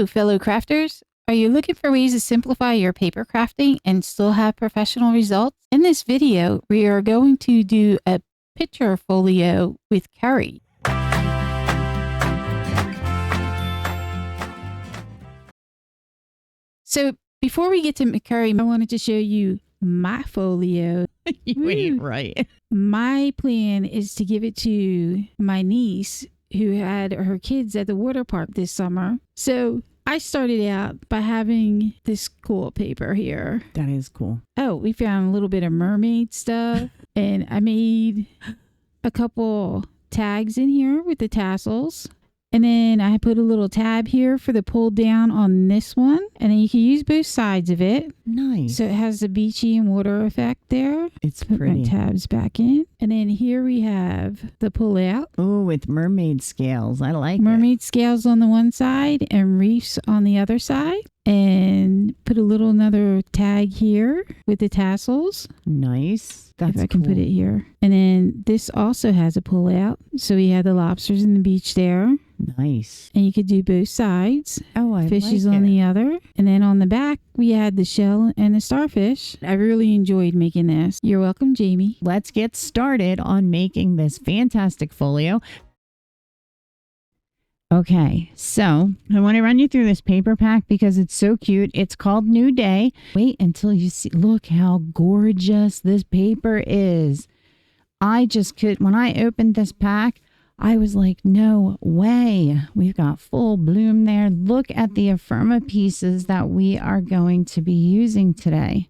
Hello, fellow crafters. Are you looking for ways to simplify your paper crafting and still have professional results? In this video, we are going to do a picture folio with curry. So before we get to curry, I wanted to show you my folio. You ain't right. My plan is to give it to my niece who had her kids at the water park this summer. So I started out by having this cool paper here. That is cool. Oh, we found a little bit of mermaid stuff. And I made a couple tags in here with the tassels. And then I put a little tab here for the pull down on this one. And then you can use both sides of it. Nice. So it has the beachy and water effect there. It's put pretty. My tabs back in. And then here we have the pull out. Oh, with mermaid scales. I like mermaid scales on the one side and reefs on the other side. And put a little another tag here with the tassels. Nice. That's if I can cool. put it here. And then this also has a pull out. So we had the lobsters in the beach there. Nice. And you could do both sides. Oh, I Fishes like on it. the other. And then on the back, we had the shell and the starfish. I really enjoyed making this. You're welcome, Jamie. Let's get started on making this fantastic folio. Okay, so I want to run you through this paper pack because it's so cute. It's called New Day. Wait until you see. Look how gorgeous this paper is. I just could, when I opened this pack, I was like, no way. We've got full bloom there. Look at the Affirma pieces that we are going to be using today.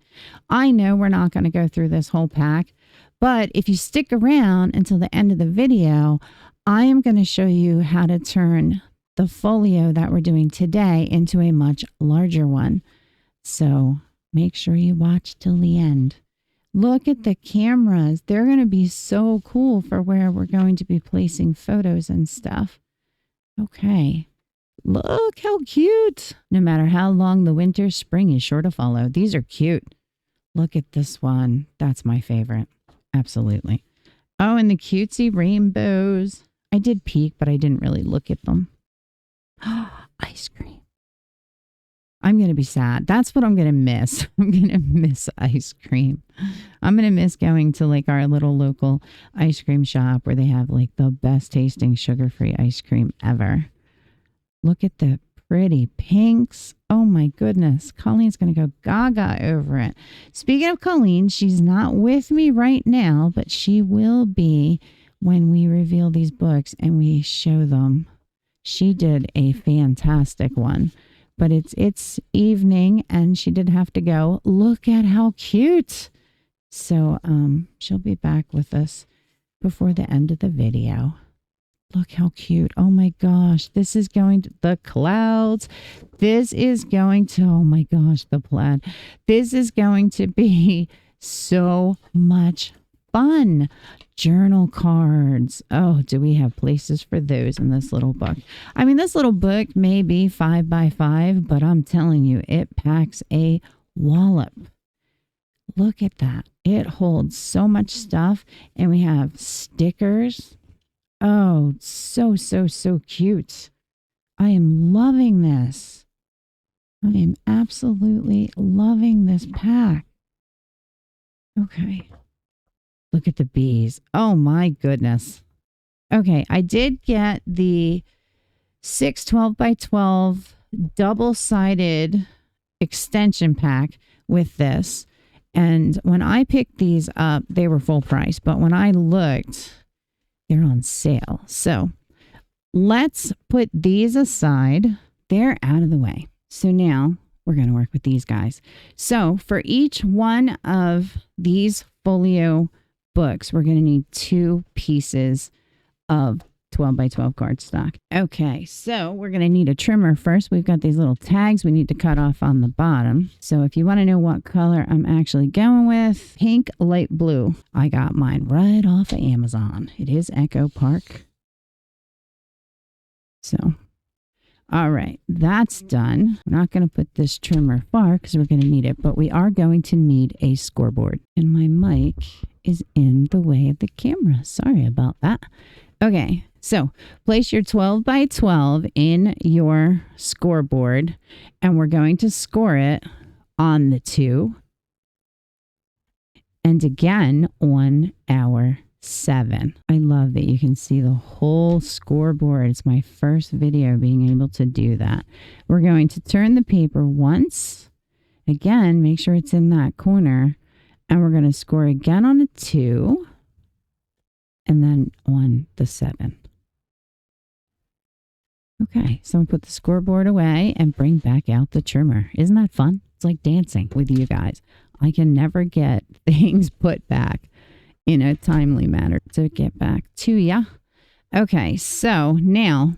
I know we're not going to go through this whole pack, but if you stick around until the end of the video, I am going to show you how to turn the folio that we're doing today into a much larger one. So make sure you watch till the end. Look at the cameras. They're going to be so cool for where we're going to be placing photos and stuff. Okay. Look how cute. No matter how long the winter, spring is sure to follow. These are cute. Look at this one. That's my favorite. Absolutely. Oh, and the cutesy rainbows. I did peek, but I didn't really look at them. Ice cream. I'm going to be sad. That's what I'm going to miss. I'm going to miss ice cream. I'm going to miss going to like our little local ice cream shop where they have like the best tasting sugar-free ice cream ever. Look at the pretty pinks. Oh my goodness. Colleen's going to go gaga over it. Speaking of Colleen, she's not with me right now, but she will be when we reveal these books and we show them. She did a fantastic one. But it's evening and she did have to go. Look at how cute. So she'll be back with us before the end of the video. Look how cute. Oh my gosh. This is going to the clouds. This is going to, oh my gosh, the plaid. This is going to be so much fun. Journal cards. Oh, do we have places for those in this little book? I mean, this little book may be 5 by 5, but I'm telling you, it packs a wallop. Look at that. It holds so much stuff. And we have stickers. Oh, so cute. I am loving this. I am absolutely loving this pack. Okay. Look at the bees. Oh my goodness. Okay, I did get the 6 12 by 12 double-sided extension pack with this. And when I picked these up, they were full price. But when I looked, they're on sale. So let's put these aside. They're out of the way. So now we're going to work with these guys. So for each one of these folio books, we're going to need 2 pieces of 12 by 12 cardstock. Okay, so we're going to need a trimmer first. We've got these little tags we need to cut off on the bottom. So if you want to know what color I'm actually going with, pink, light blue. I got mine right off of Amazon. It is Echo Park. So, all right, that's done. I'm not going to put this trimmer far because we're going to need it, but we are going to need a scoreboard. And my mic is in the way of the camera. Sorry about that. Okay, so place your 12 by 12 in your scoreboard, and we're going to score it on the 2 and again on our 7. I love that you can see the whole scoreboard. It's my first video being able to do that. We're going to turn the paper once. Again, make sure it's in that corner. And we're going to score again on a 2 and then on the 7. Okay, so I'm going to put the scoreboard away and bring back out the trimmer. Isn't that fun? It's like dancing with you guys. I can never get things put back in a timely manner to get back to ya. Okay, so now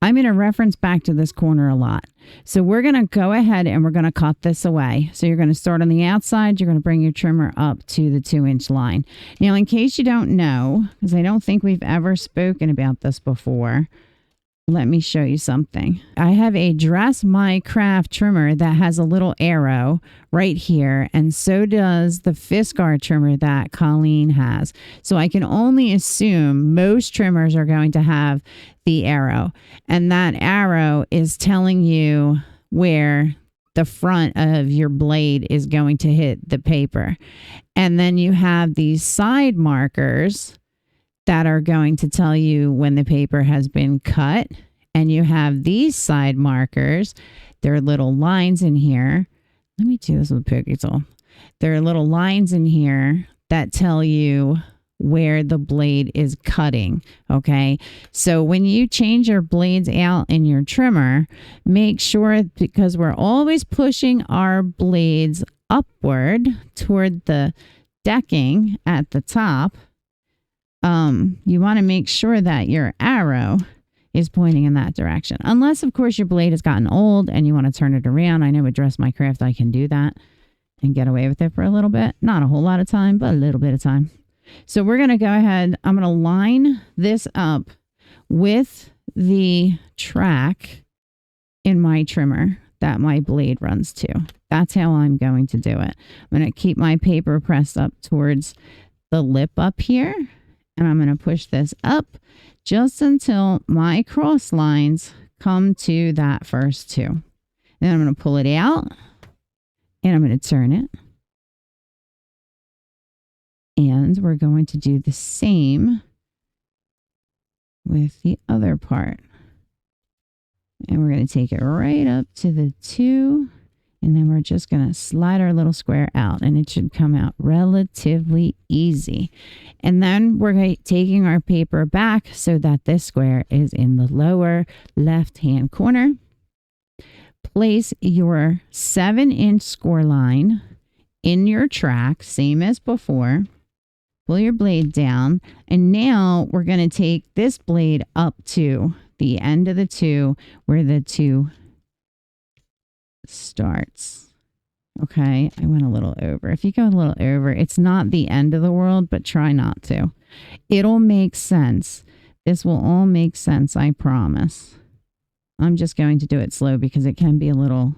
I'm going to reference back to this corner a lot. So we're going to go ahead and we're going to cut this away. So you're going to start on the outside. You're going to bring your trimmer up to the 2-inch line. Now, in case you don't know, because I don't think we've ever spoken about this before, let me show you something. I have a Dress My Craft trimmer that has a little arrow right here, and so does the Fiskars trimmer that Colleen has. So I can only assume most trimmers are going to have the arrow, and that arrow is telling you where the front of your blade is going to hit the paper. And then you have these side markers that are going to tell you when the paper has been cut. And you have these side markers. There are little lines in here. Let me do this with a Picket tool. There are little lines in here that tell you where the blade is cutting. Okay. So when you change your blades out in your trimmer, make sure, because we're always pushing our blades upward toward the decking at the top, you want to make sure that your arrow is pointing in that direction. Unless, of course, your blade has gotten old and you want to turn it around. I know with Dress My Craft, I can do that and get away with it for a little bit. Not a whole lot of time, but a little bit of time. So we're going to go ahead. I'm going to line this up with the track in my trimmer that my blade runs to. That's how I'm going to do it. I'm going to keep my paper pressed up towards the lip up here. And I'm going to push this up just until my cross lines come to that first 2. Then I'm going to pull it out and I'm going to turn it. And we're going to do the same with the other part. And we're going to take it right up to the 2. And then we're just going to slide our little square out, and it should come out relatively easy. And then we're taking our paper back so that this square is in the lower left-hand corner. Place your 7-inch score line in your track, same as before. Pull your blade down, and now we're going to take this blade up to the end of the 2 where the 2 starts. Okay, I went a little over. If you go a little over, it's not the end of the world, but try not to. It'll make sense. This will all make sense, I promise. I'm just going to do it slow because it can be a little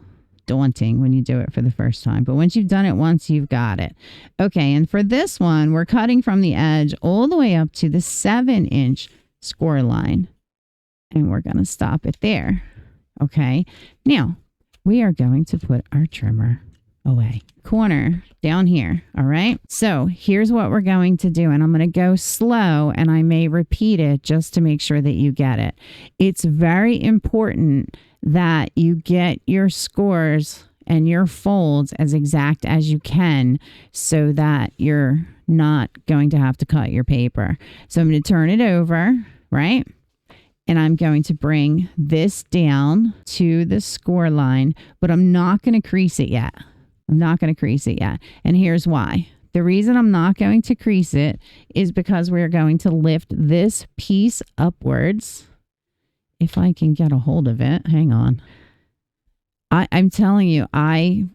daunting when you do it for the first time. But once you've done it once, you've got it. Okay, and for this one, we're cutting from the edge all the way up to the 7-inch score line. And we're going to stop it there. Okay, now we are going to put our trimmer away. Corner down here. All right. So here's what we're going to do. And I'm going to go slow, and I may repeat it just to make sure that you get it. It's very important that you get your scores and your folds as exact as you can so that you're not going to have to cut your paper. So I'm going to turn it over, right? And I'm going to bring this down to the score line, but I'm not going to crease it yet. I'm not going to crease it yet. And here's why. The reason I'm not going to crease it is because we're going to lift this piece upwards. If I can get a hold of it. Hang on. I'm telling you, I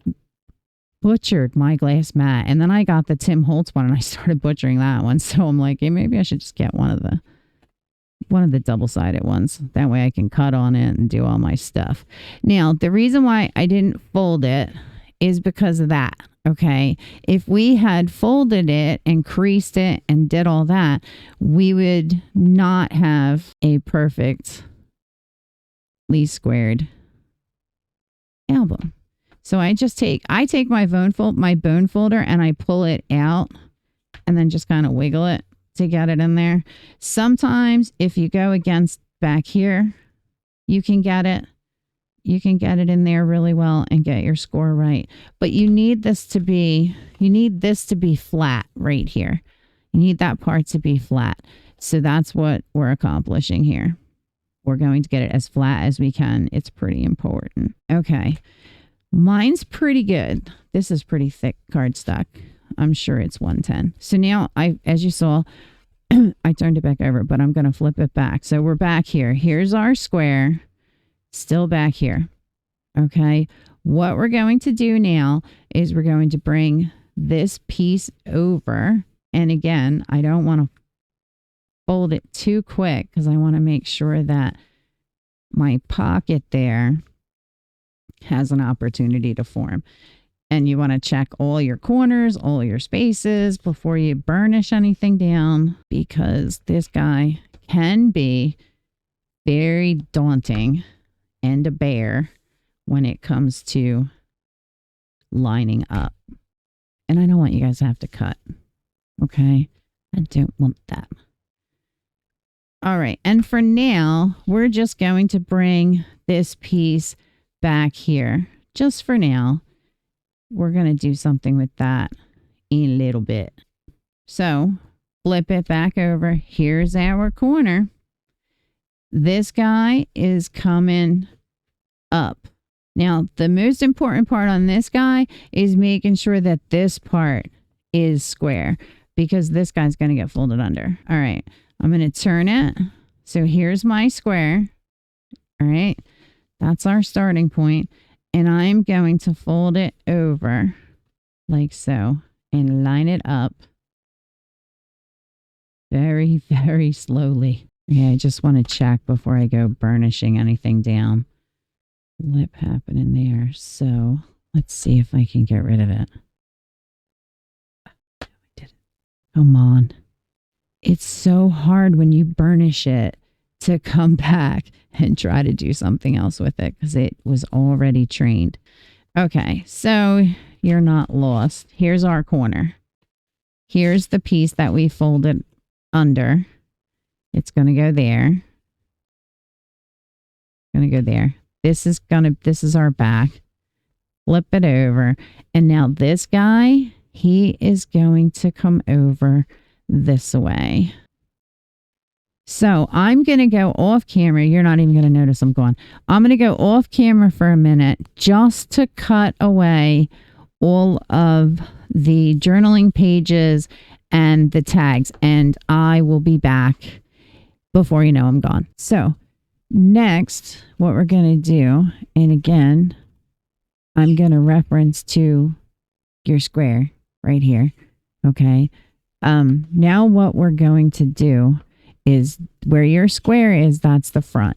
butchered my glass mat. And then I got the Tim Holtz one and I started butchering that one. So I'm like, hey, maybe I should just get one of the double-sided ones. That way I can cut on it and do all my stuff. Now, the reason why I didn't fold it is because of that. Okay. If we had folded it and creased it and did all that, we would not have a perfectly squared album. So I take my bone folder and I pull it out and then just kind of wiggle it to get it in there. Sometimes if you go against back here, you can get it in there really well and get your score right. But you need this to be flat right here. You need that part to be flat. So that's what we're accomplishing here. We're going to get it as flat as we can. It's pretty important. Okay. Mine's pretty good. This is pretty thick cardstock. I'm sure it's 110. So now as you saw, I turned it back over, but I'm going to flip it back. So we're back here. Here's our square. Still back here. Okay. What we're going to do now is we're going to bring this piece over. And again, I don't want to fold it too quick because I want to make sure that my pocket there has an opportunity to form. And you want to check all your corners, all your spaces before you burnish anything down, because this guy can be very daunting and a bear when it comes to lining up. And I don't want you guys to have to cut. Okay? I don't want that. All right. And for now, we're just going to bring this piece back here. Just for now. We're going to do something with that in a little bit. So flip it back over. Here's our corner. This guy is coming up. Now, the most important part on this guy is making sure that this part is square, because this guy's going to get folded under. All right. I'm going to turn it. So here's my square. All right. That's our starting point. And I'm going to fold it over like so and line it up very, very slowly. Yeah, I just want to check before I go burnishing anything down. Lip happening there. So let's see if I can get rid of it. I did it. Come on. It's so hard when you burnish it to come back and try to do something else with it because it was already trained. Okay, so you're not lost. Here's our corner. Here's the piece that we folded under. It's going to go there. Going to go there. This is our back. Flip it over. And now this guy, he is going to come over this way. So I'm going to go off camera. You're not even going to notice I'm gone. I'm going to go off camera for a minute just to cut away all of the journaling pages and the tags. And I will be back before you know I'm gone. So next, what we're going to do, and again, I'm going to reference to your square right here. Okay. Now what we're going to do is where your square is, that's the front.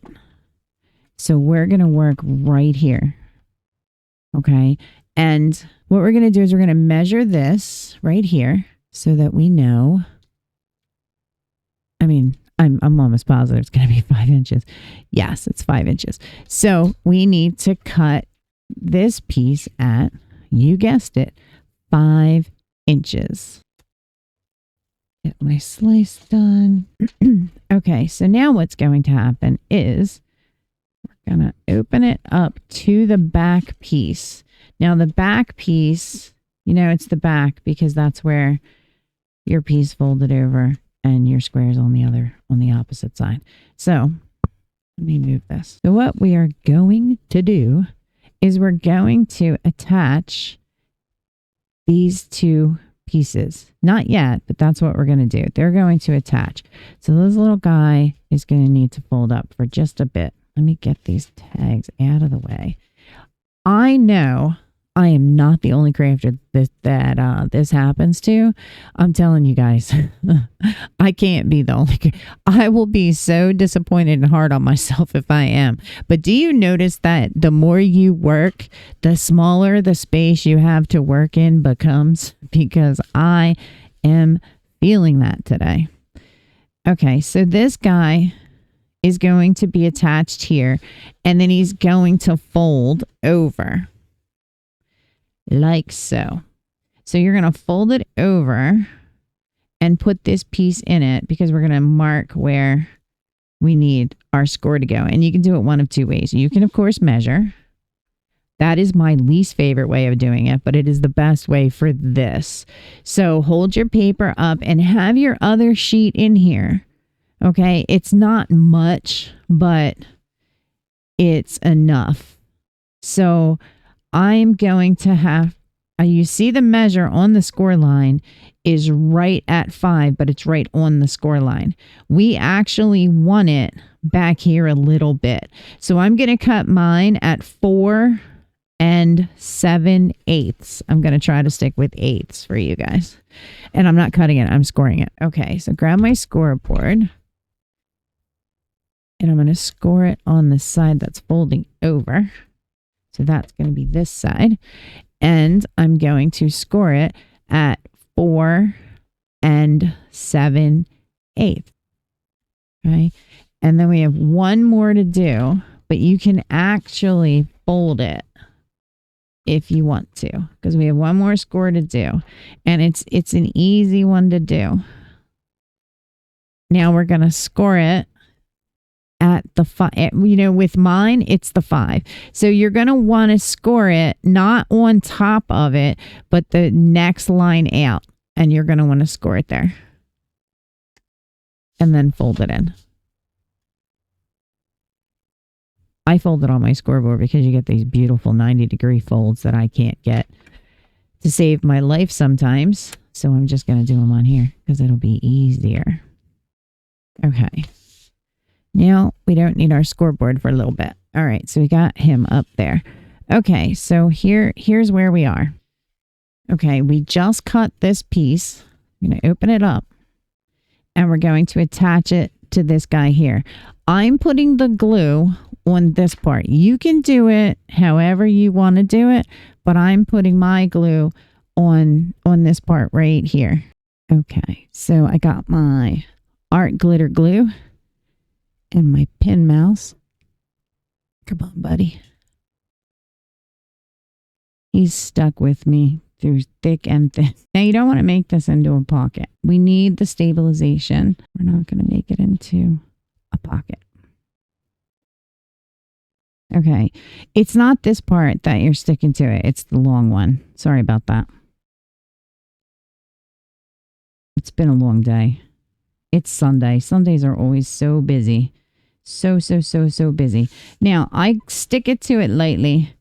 So we're going to work right here. Okay. And what we're going to do is we're going to measure this right here so that we know. I mean, I'm almost positive it's going to be 5 inches. Yes, it's 5 inches. So we need to cut this piece at, you guessed it, 5 inches. Get my slice done. Okay, so now what's going to happen is we're going to open it up to the back piece. Now the back piece, you know, it's the back because that's where your piece folded over and your square is on the opposite side. So let me move this. So what we are going to do is we're going to attach these two pieces. Not yet, but that's what we're going to do. They're going to attach. So this little guy is going to need to fold up for just a bit. Let me get these tags out of the way. I know I am not the only crafter that this happens to. I'm telling you guys, I can't be the only. I will be so disappointed and hard on myself if I am. But do you notice that the more you work, the smaller the space you have to work in becomes? Because I am feeling that today. Okay, so this guy is going to be attached here, and then he's going to fold over. Like so. So you're going to fold it over and put this piece in it because we're going to mark where we need our score to go. And you can do it one of two ways. You can, of course, measure. That is my least favorite way of doing it, but it is the best way for this. So hold your paper up and have your other sheet in here. Okay, it's not much, but it's enough. So I'm going to have, you see the measure on the score line is right at 5, but it's right on the score line. We actually want it back here a little bit. So I'm going to cut mine at 4 7/8. I'm going to try to stick with 8ths for you guys. And I'm not cutting it, I'm scoring it. Okay, so grab my scoreboard. And I'm going to score it on the side that's folding over. So that's going to be this side. And I'm going to score it at 4 7/8. Okay. And then we have one more to do, but you can actually fold it if you want to, because we have one more score to do. And it's an easy one to do. Now we're going to score it at the 5, with mine, it's the 5. So you're going to want to score it not on top of it, but the next line out. And you're going to want to score it there. And then fold it in. I fold it on my scoreboard because you get these beautiful 90-degree folds that I can't get to save my life sometimes. So I'm just going to do them on here because it'll be easier. Okay. Now we don't need our scoreboard for a little bit. All right, so we got him up there. Okay, so here's where we are. Okay, we just cut this piece. I'm going to open it up and we're going to attach it to this guy here. I'm putting the glue on this part. You can do it however you want to do it, but I'm putting my glue on this part right here. Okay, so I got my art glitter glue and my pin mouse. Come on, buddy. He's stuck with me through thick and thin. Now, you don't want to make this into a pocket. We need the stabilization. We're not going to make it into a pocket. Okay. It's not this part that you're sticking to it. It's the long one. Sorry about that. It's been a long day. It's Sunday. Sundays are always so busy. So busy. Now, I stick it to it lightly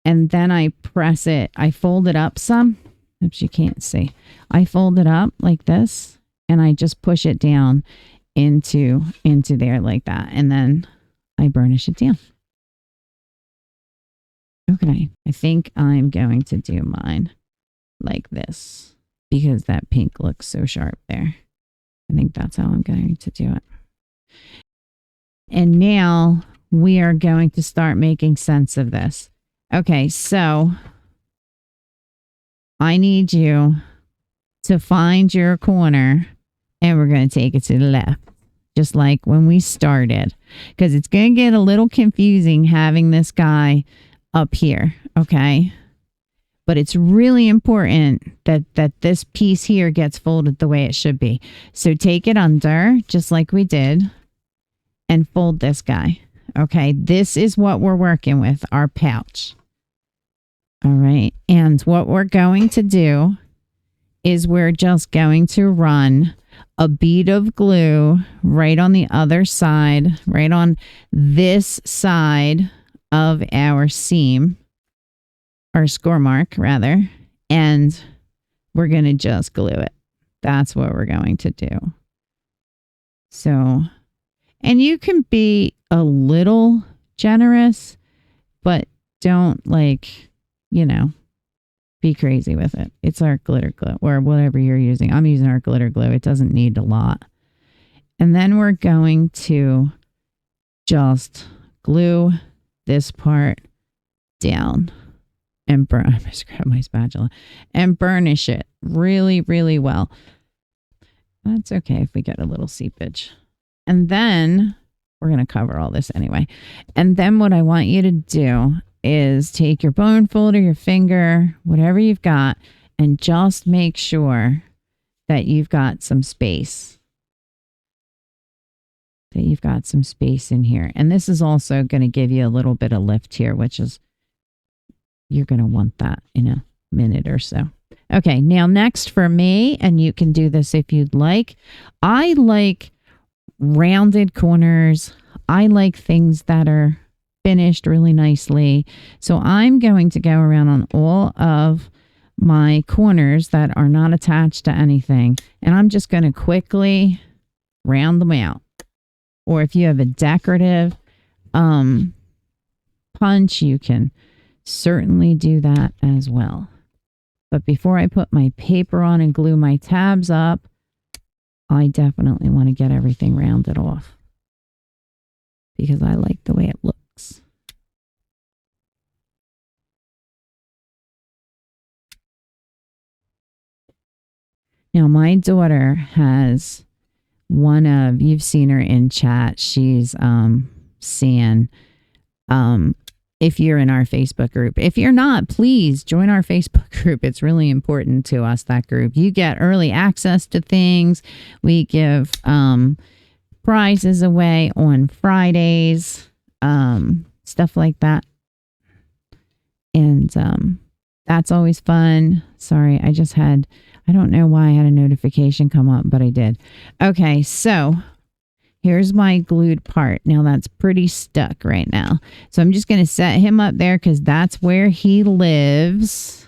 and then I press it. I fold it up some. Oops, you can't see. I fold it up like this and I just push it down into there like that. And then I burnish it down. Okay, I think I'm going to do mine like this because that pink looks so sharp there. I think that's how I'm going to do it. And now we are going to start making sense of this. Okay, so I need you to find your corner and we're going to take it to the left, just like when we started, because it's going to get a little confusing having this guy up here, okay? But it's really important that this piece here gets folded the way it should be. So take it under, just like we did, and fold this guy. Okay, this is what we're working with, our pouch. All right, and what we're going to do is we're just going to run a bead of glue right on the other side, right on this side of our seam, or score mark rather, and we're going to just glue it. That's what we're going to do. So, and you can be a little generous, but don't be crazy with it. It's our glitter glue or whatever you're using. I'm using our glitter glue. It doesn't need a lot. And then we're going to just glue this part down and burn. I just grabbed my spatula and burnish it really, really well. That's okay if we get a little seepage. And then we're going to cover all this anyway. And then what I want you to do is take your bone folder, your finger, whatever you've got, and just make sure that you've got some space. That you've got some space in here. And this is also going to give you a little bit of lift here, which is, you're going to want that in a minute or so. Okay, now next for me, and you can do this if you'd like, I like rounded corners. I like things that are finished really nicely. So I'm going to go around on all of my corners that are not attached to anything, and I'm just going to quickly round them out. Or if you have a decorative punch, you can certainly do that as well. But before I put my paper on and glue my tabs up, I definitely want to get everything rounded off because I like the way it looks. Now my daughter has one of, you've seen her in chat, she's San. If you're in our Facebook group. If you're not, please join our Facebook group. It's really important to us, that group. You get early access to things. We give prizes away on Fridays, stuff like that. And that's always fun. Sorry, I don't know why I had a notification come up, but I did. Okay, so here's my glued part. Now that's pretty stuck right now. So I'm just going to set him up there because that's where he lives.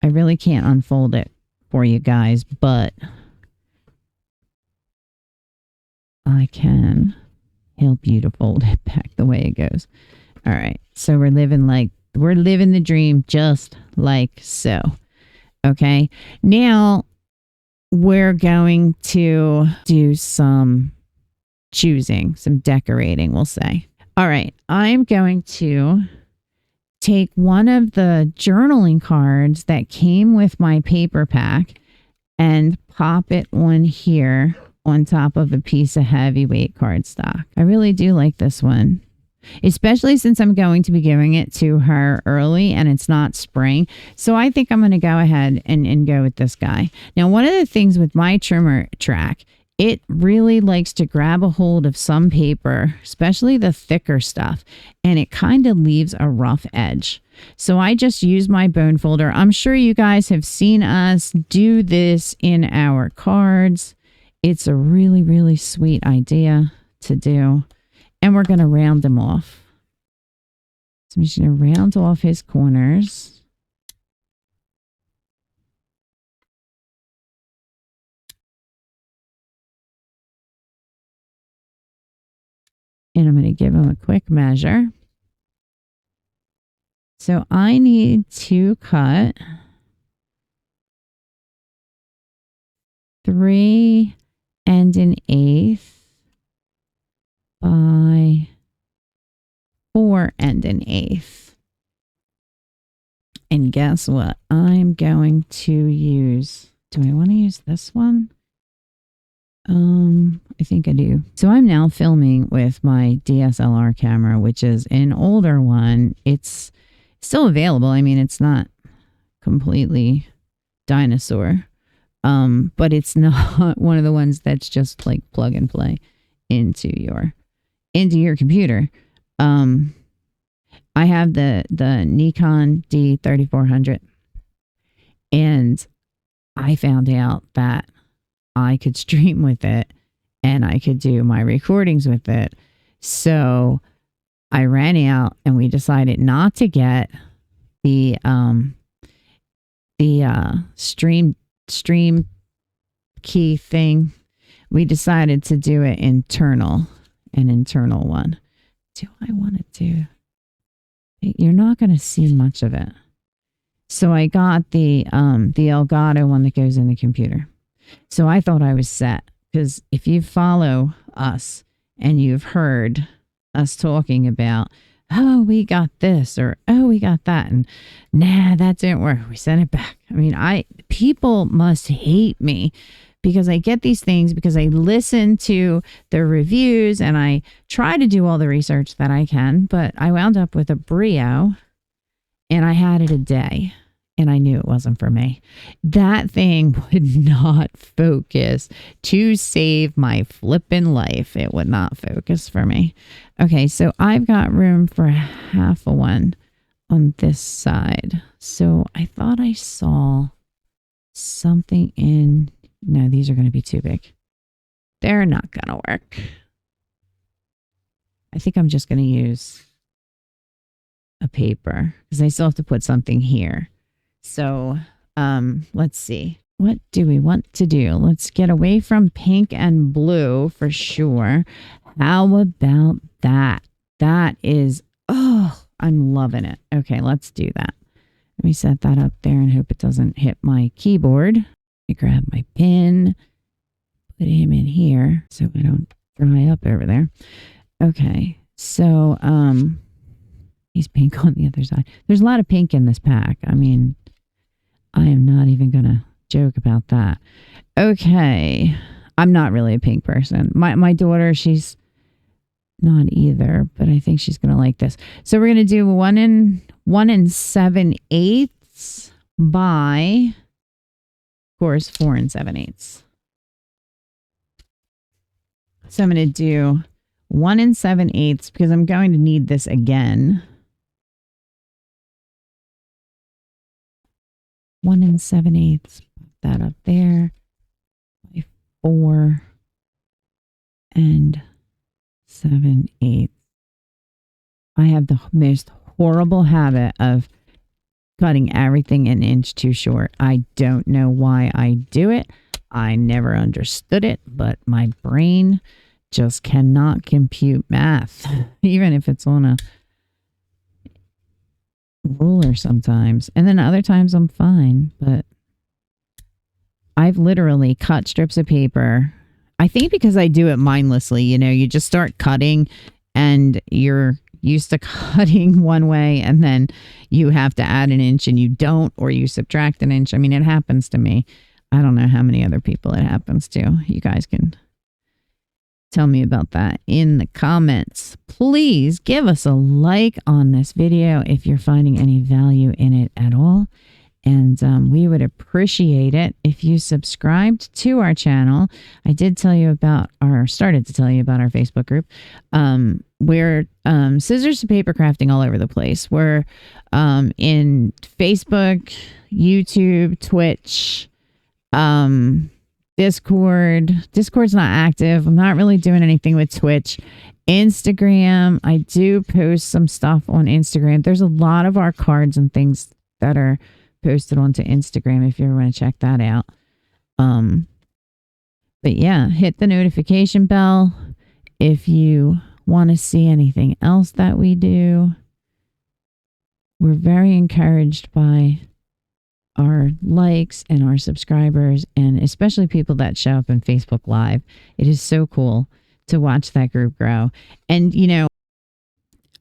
I really can't unfold it for you guys, but I can help you to fold it back the way it goes. All right. So we're living the dream just like so. Okay. Now we're going to do some choosing, some decorating, we'll say. All right, I'm going to take one of the journaling cards that came with my paper pack and pop it on here on top of a piece of heavyweight cardstock. I really do like this one, especially since I'm going to be giving it to her early and it's not spring. So I think I'm going to go ahead and go with this guy. Now, one of the things with my trimmer track, it really likes to grab a hold of some paper, especially the thicker stuff, and it kind of leaves a rough edge. So I just use my bone folder. I'm sure you guys have seen us do this in our cards. It's a really, really sweet idea to do. And we're going to round them off. So I'm just going to round off his corners. And I'm going to give him a quick measure. So I need to cut 3 1/8 by 4 1/8. And guess what? I'm going to use, do I want to use this one? I think I do. So I'm now filming with my DSLR camera, which is an older one. It's still available. I mean, it's not completely dinosaur, but it's not one of the ones that's just like plug and play into your computer. I have the Nikon D3400, and I found out that I could stream with it and I could do my recordings with it. So I ran out and we decided not to get the stream key thing. We decided to do it an internal one. Do I want to do? You're not going to see much of it. So I got the Elgato one that goes in the computer. So I thought I was set, because if you follow us and you've heard us talking about, oh, we got this, or oh, we got that, and nah, that didn't work, we sent it back. I mean, people must hate me because I get these things, because I listen to the reviews and I try to do all the research that I can, but I wound up with a Brio and I had it a day. And I knew it wasn't for me. That thing would not focus to save my flippin' life. It would not focus for me. Okay, so I've got room for half a one on this side. So I thought I saw something in... No, these are going to be too big. They're not going to work. I think I'm just going to use a paper because I still have to put something here. So, let's see. What do we want to do? Let's get away from pink and blue for sure. How about that? That is, oh, I'm loving it. Okay, let's do that. Let me set that up there and hope it doesn't hit my keyboard. I grab my pen, put him in here so I don't dry up over there. Okay, so, he's pink on the other side. There's a lot of pink in this pack. I mean, I am not even going to joke about that. Okay. I'm not really a pink person. My daughter, she's not either, but I think she's going to like this. So we're going to do 1 7/8 by, of course, 4 7/8. So I'm going to do 1 7/8 because I'm going to need this again. 1 7/8. Put that up there. 4 7/8. I have the most horrible habit of cutting everything an inch too short. I don't know why I do it. I never understood it, but my brain just cannot compute math, even if it's on a ruler sometimes. And then other times I'm fine, but I've literally cut strips of paper. I think because I do it mindlessly, you just start cutting and you're used to cutting one way and then you have to add an inch and you don't, or you subtract an inch. I mean, it happens to me. I don't know how many other people it happens to. You guys can tell me about that in the comments. Please give us a like on this video if you're finding any value in it at all. And we would appreciate it if you subscribed to our channel. I did tell you about, or started to tell you about our Facebook group. We're Scissors to Paper Crafting all over the place. We're in Facebook, YouTube, Twitch, Discord. Discord's not active. I'm not really doing anything with Twitch. Instagram, I do post some stuff on Instagram. There's a lot of our cards and things that are posted onto Instagram if you ever want to check that out. But yeah, hit the notification bell if you want to see anything else that we do. We're very encouraged by our likes and our subscribers, and especially people that show up in Facebook Live. It is so cool to watch that group grow. And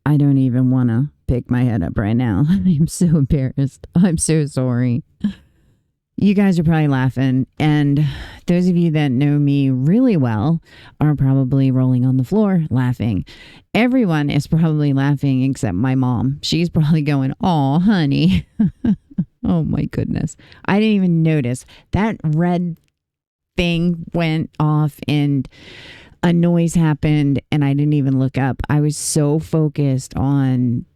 I don't even want to pick my head up right now. I'm so embarrassed. I'm so sorry. You guys are probably laughing, and those of you that know me really well are probably rolling on the floor laughing. Everyone is probably laughing except my mom. She's probably going, "Oh, honey." Oh my goodness. I didn't even notice. That red thing went off and a noise happened and I didn't even look up. I was so focused on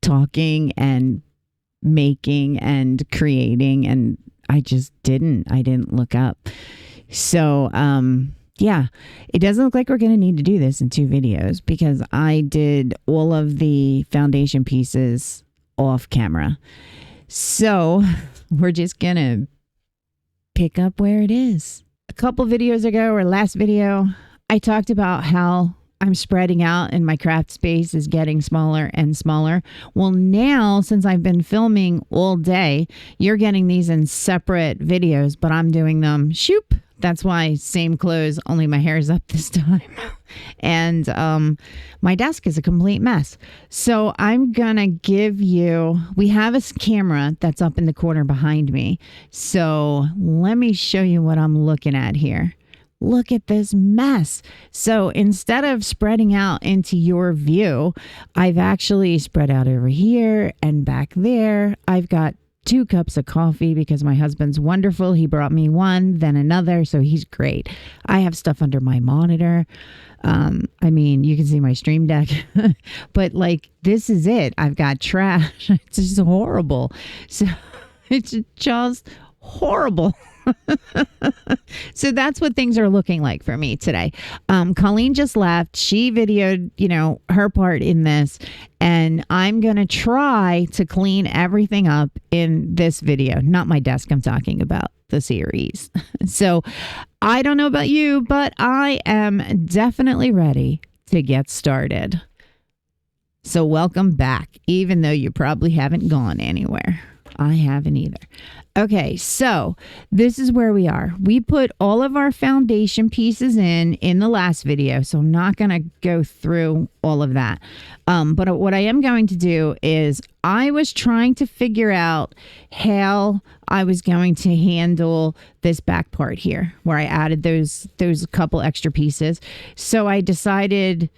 talking and making and creating, and I didn't look up. So, yeah, it doesn't look like we're going to need to do this in 2 videos because I did all of the foundation pieces off camera. So we're just going to pick up where it is. A couple videos ago, or last video, I talked about how I'm spreading out and my craft space is getting smaller and smaller. Well, now, since I've been filming all day, you're getting these in separate videos, but I'm doing them shoop. That's why same clothes, only my hair's up this time. And my desk is a complete mess. So I'm going to give you, we have a camera that's up in the corner behind me. So let me show you what I'm looking at here. Look at this mess. So instead of spreading out into your view, I've actually spread out over here and back there. I've got 2 cups of coffee because my husband's wonderful. He brought me one, then another, so he's great. I have stuff under my monitor. I mean, you can see my stream deck, but like, this is it. I've got trash. It's just horrible. So it's just horrible. So that's what things are looking like for me today. Colleen just left. She videoed, her part in this, and I'm going to try to clean everything up in this video. Not my desk, I'm talking about the series. So I don't know about you, but I am definitely ready to get started. So welcome back, even though you probably haven't gone anywhere. I haven't either. Okay, so this is where we are. We put all of our foundation pieces in the last video, so I'm not going to go through all of that. But what I am going to do is I was trying to figure out how I was going to handle this back part here, where I added those couple extra pieces. So I decided,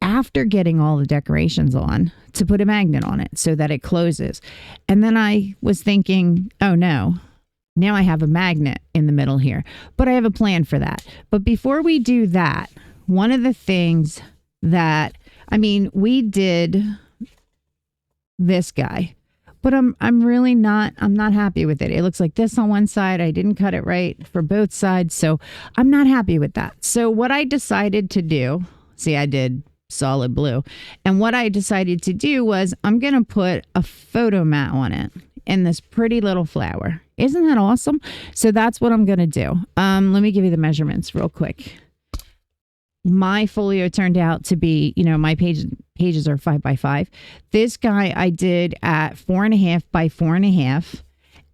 after getting all the decorations on, to put a magnet on it so that it closes. And then I was thinking, oh no, now I have a magnet in the middle here, but I have a plan for that. But before we do that, one of the things that, we did this guy, but I'm not happy with it. It looks like this on one side. I didn't cut it right for both sides. So I'm not happy with that. So what I decided to do, see, I did solid blue. And what I decided to do was I'm going to put a photo mat on it in this pretty little flower. Isn't that awesome? So that's what I'm going to do. Let me give you the measurements real quick. My folio turned out to be, my pages are 5 by 5. This guy I did at 4.5 by 4.5.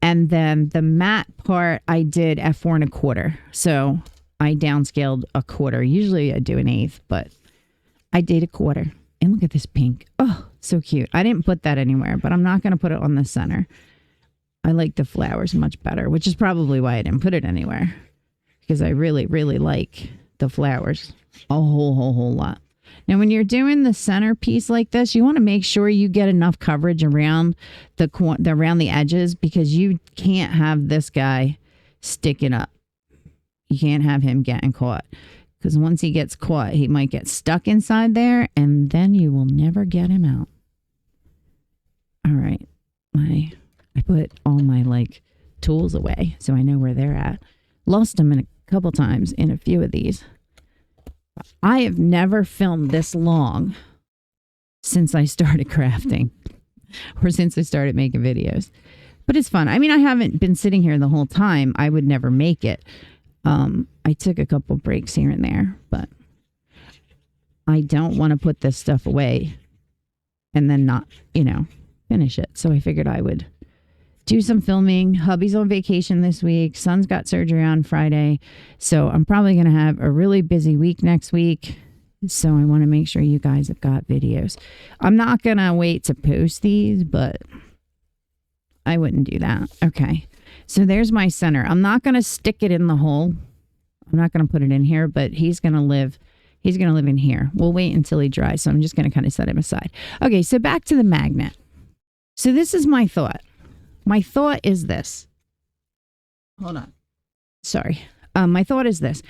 And then the mat part I did at 4 1/4. So I downscaled a quarter. Usually I do an eighth, but I did a quarter. And look at this pink. Oh, so cute. I didn't put that anywhere, but I'm not going to put it on the center. I like the flowers much better, which is probably why I didn't put it anywhere. Because I really, really like the flowers a whole lot. Now, when you're doing the centerpiece like this, you want to make sure you get enough coverage around the edges, because you can't have this guy sticking up. You can't have him getting caught. Because once he gets caught, he might get stuck inside there, and then you will never get him out. All right. I put all my tools away, so I know where they're at. Lost them a couple times in a few of these. I have never filmed this long since I started crafting, or since I started making videos. But it's fun. I haven't been sitting here the whole time. I would never make it. I took a couple breaks here and there, but I don't want to put this stuff away and then not, finish it. So I figured I would do some filming. Hubby's on vacation this week. Son's got surgery on Friday. So I'm probably going to have a really busy week next week. So I want to make sure you guys have got videos. I'm not going to wait to post these, but I wouldn't do that. Okay. So there's my center. I'm not going to stick it in the hole. I'm not going to put it in here, but he's going to live in here. We'll wait until he dries. So I'm just going to kind of set him aside. Okay. So back to the magnet. So this is my thought. My thought is this. Hold on. Sorry. My thought is this.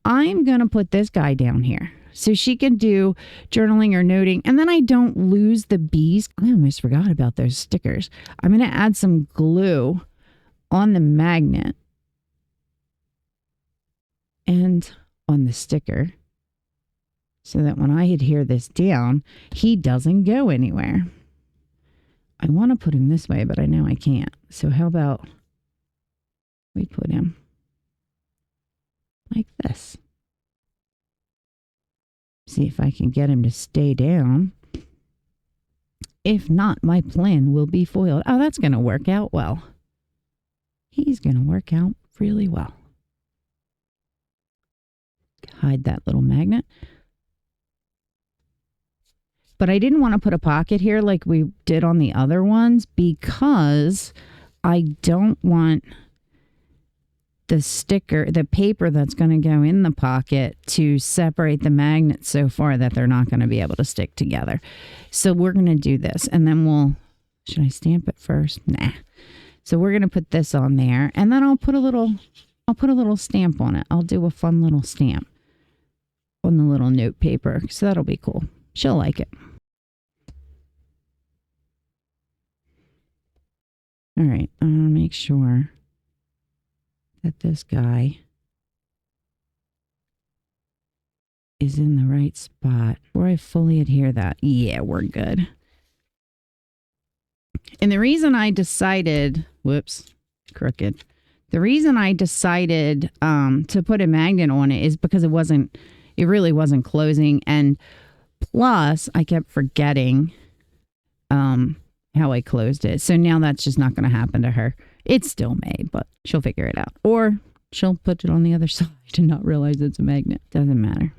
I'm going to put this guy down here so she can do journaling or noting, and then I don't lose the bees. I almost forgot about those stickers. I'm going to add some glue on the magnet and on the sticker so that when I adhere this down, he doesn't go anywhere. I want to put him this way, but I know I can't. So how about we put him. like this. See if I can get him to stay down. If not, my plan will be foiled. Oh, that's going to work out well. He's going to work out really well. Hide that little magnet. But I didn't want to put a pocket here like we did on the other ones because I don't want the paper that's going to go in the pocket to separate the magnets so far that they're not going to be able to stick together. So we're going to do this and then should I stamp it first? Nah. So we're going to put this on there and then I'll put a little stamp on it. I'll do a fun little stamp on the little note paper. So that'll be cool. She'll like it. All right, I'm going to make sure that this guy is in the right spot before I fully adhere that. Yeah, we're good. And the reason I decided, crooked. The reason I decided to put a magnet on it is because it really wasn't closing. And plus I kept forgetting how I closed it. So now that's just not going to happen to her. It still may, but she'll figure it out. Or she'll put it on the other side and not realize it's a magnet. Doesn't matter.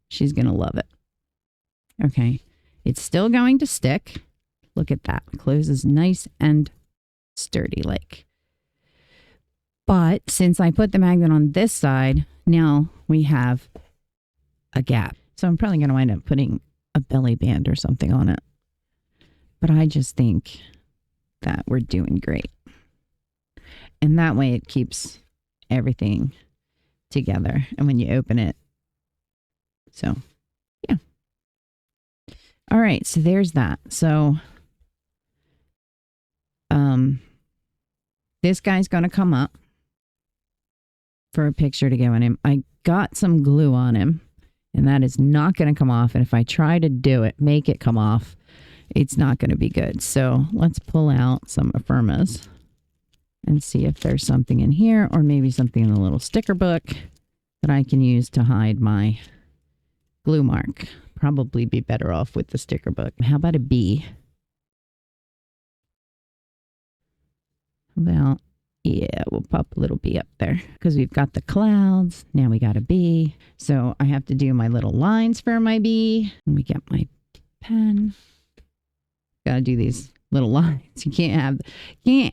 She's going to love it. Okay. It's still going to stick. Look at that. It closes nice and sturdy like. But since I put the magnet on this side, now we have a gap. So I'm probably going to wind up putting a belly band or something on it. But I just think that we're doing great. And that way it keeps everything together. And when you open it. So, yeah. All right. So there's that. So, this guy's going to come up for a picture to go in him. I got some glue on him. And that is not going to come off. And if I try to do it, make it come off, it's not going to be good. So let's pull out some Affirmas and see if there's something in here or maybe something in the little sticker book that I can use to hide my glue mark. Probably be better off with the sticker book. How about a bee? Well, yeah, we'll pop a little bee up there because we've got the clouds. Now we got a bee. So I have to do my little lines for my bee. And we get my pen. Got to do these little lines. You can't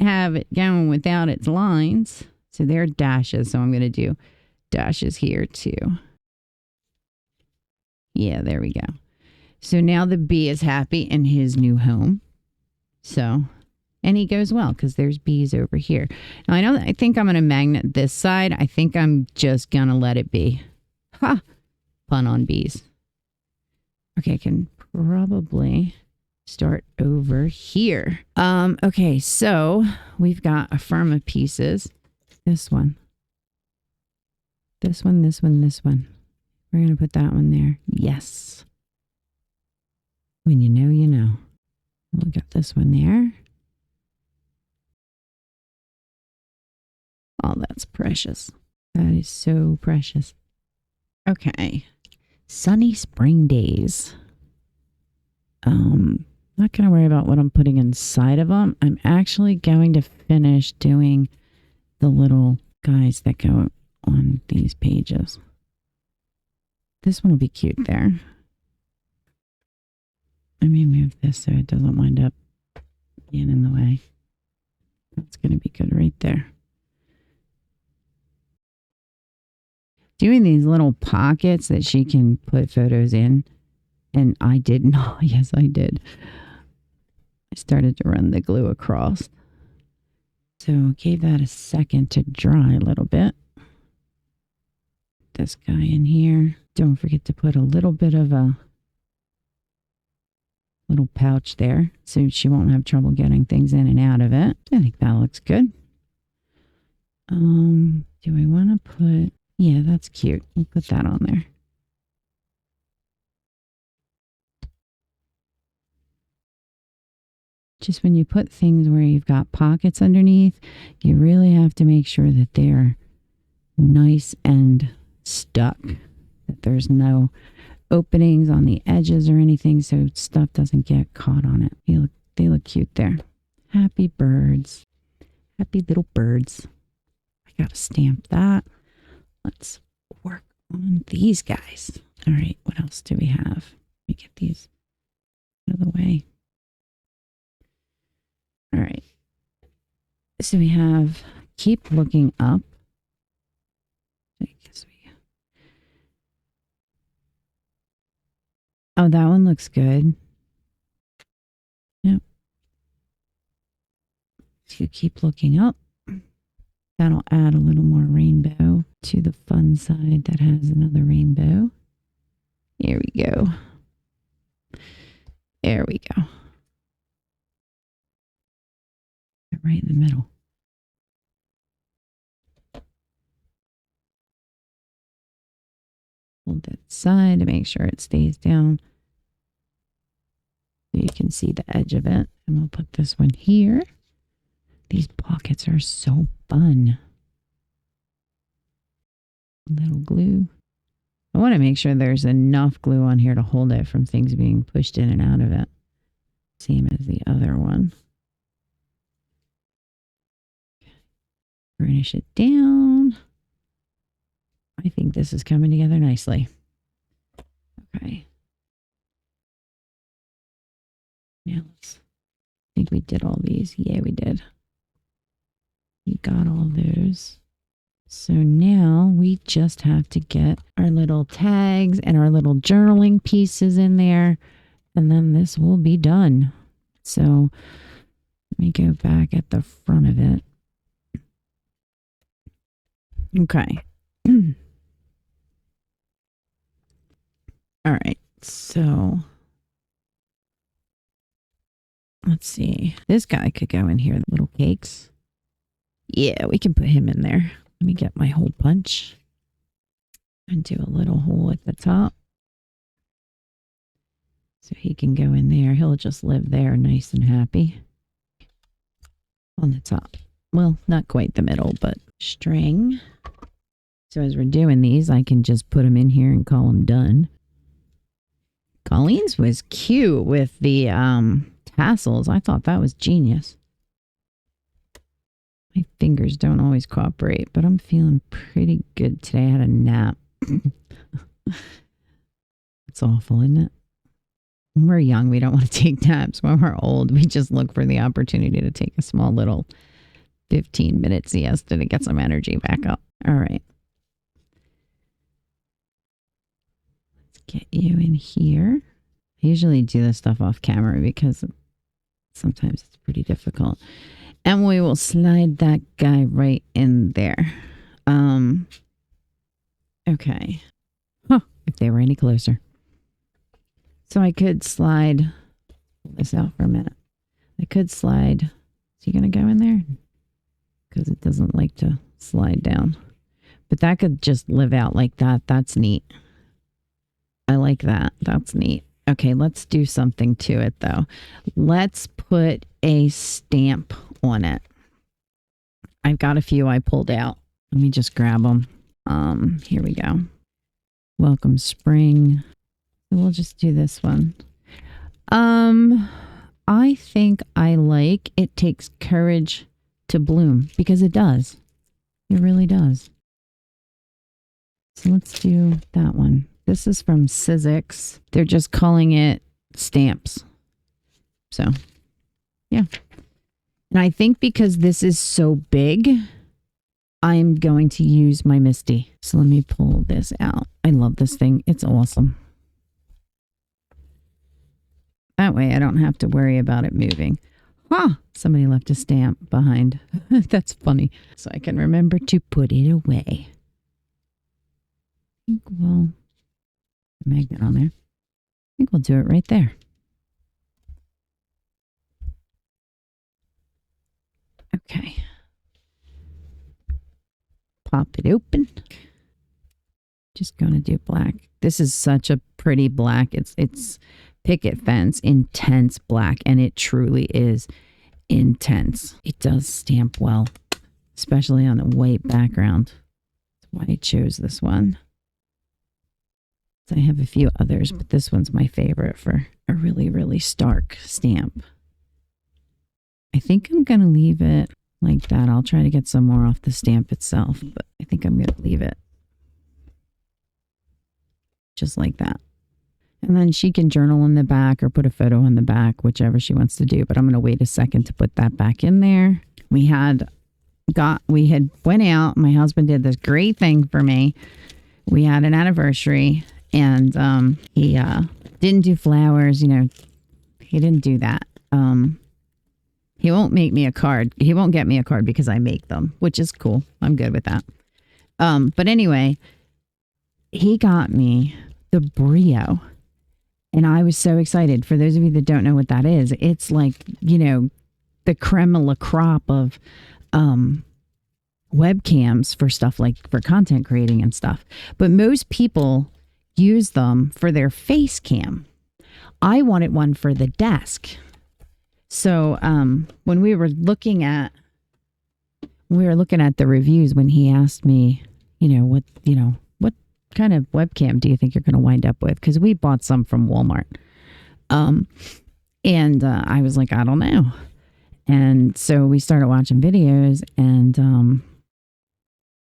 have it going without its lines. So they're dashes. So I'm going to do dashes here too. Yeah, there we go. So now the bee is happy in his new home. So, and he goes well because there's bees over here. Now I think I'm going to magnet this side. I think I'm just going to let it be. Ha! Pun on bees. Okay, I can probably start over here. Okay, so we've got Affirma pieces. This one. This one, this one, this one. We're going to put that one there. Yes. When you know, you know. We'll get this one there. Oh, that's precious. That is so precious. Okay. Sunny spring days. Not going to worry about what I'm putting inside of them. I'm actually going to finish doing the little guys that go on these pages. This one will be cute there. Let me move this so it doesn't wind up being in the way. That's going to be good right there. Doing these little pockets that she can put photos in. And I did not. Yes, I did. I started to run the glue across. So gave that a second to dry a little bit. This guy in here. Don't forget to put a little bit of a little pouch there so she won't have trouble getting things in and out of it. I think that looks good. Do I want to put... Yeah, that's cute. We'll put that on there. Just when you put things where you've got pockets underneath, you really have to make sure that they're nice and stuck. That there's no openings on the edges or anything so stuff doesn't get caught on it. They look cute there. Happy birds. Happy little birds. I gotta stamp that. Let's work on these guys. All right, what else do we have? Let me get these out of the way. All right. So we have keep looking up. Oh, that one looks good. Yep. So you keep looking up. That'll add a little more rainbow to the fun side that has another rainbow. Here we go. There we go. Right in the middle. Hold that side to make sure it stays down. So you can see the edge of it. And we'll put this one here. These pockets are so fun. A little glue. I want to make sure there's enough glue on here to hold it from things being pushed in and out of it. Same as the other one. Burnish it down. I think this is coming together nicely. Okay. Now I think we did all these. Yeah, we did. We got all those. So now we just have to get our little tags and our little journaling pieces in there. And then this will be done. So let me go back at the front of it. Okay. All right. So let's see. This guy could go in here. Little cakes. Yeah, we can put him in there. Let me get my hole punch and do a little hole at the top. So he can go in there. He'll just live there nice and happy. On the top. Well, not quite the middle, but string. So as we're doing these, I can just put them in here and call them done. Colleen's was cute with the tassels. I thought that was genius. My fingers don't always cooperate, but I'm feeling pretty good today. I had a nap. It's awful, isn't it? When we're young, we don't want to take naps. When we're old, we just look for the opportunity to take a small little 15-minute siesta to get some energy back up. All right. Let's get you in here. I usually do this stuff off camera because sometimes it's pretty difficult. And we will slide that guy right in there. Okay. Huh, if they were any closer. So I could slide, pull this out for a minute. I could slide. Is he going to go in there? Because it doesn't like to slide down. But that could just live out like that. That's neat. I like that. That's neat. Okay, let's do something to it though. Let's put a stamp on it. I've got a few I pulled out. Let me just grab them. Here we go. Welcome spring. We'll just do this one. I think I like it takes courage to bloom because it does. It really does. So let's do that one. This is from Sizzix. They're just calling it stamps. So, yeah. And I think because this is so big, I'm going to use my Misty. So let me pull this out. I love this thing. It's awesome. That way I don't have to worry about it moving. Huh. Somebody left a stamp behind. That's funny. So I can remember to put it away. I think we'll... magnet on there. I think we'll do it right there. Okay. Pop it open. Just gonna do black. This is such a pretty black. It's Picket fence, intense black, and it truly is intense. It does stamp well, especially on a white background. That's why I chose this one. So I have a few others, but this one's my favorite for a really, really stark stamp. I think I'm going to leave it like that. I'll try to get some more off the stamp itself, but I think I'm going to leave it just like that. And then she can journal in the back or put a photo in the back, whichever she wants to do. But I'm going to wait a second to put that back in there. We had went out. My husband did this great thing for me. We had an anniversary, and he didn't do flowers. You know, he didn't do that. He won't make me a card. He won't get me a card because I make them, which is cool. I'm good with that. But anyway, he got me the Brio. And I was so excited. For those of you that don't know what that is, it's like, you know, the creme de la crop of webcams for stuff like for content creating and stuff. But most people use them for their face cam. I wanted one for the desk. So when we were looking at the reviews, when he asked me, what kind of webcam do you think you're going to wind up with? Because we bought some from Walmart. And I was like, I don't know. And so we started watching videos, and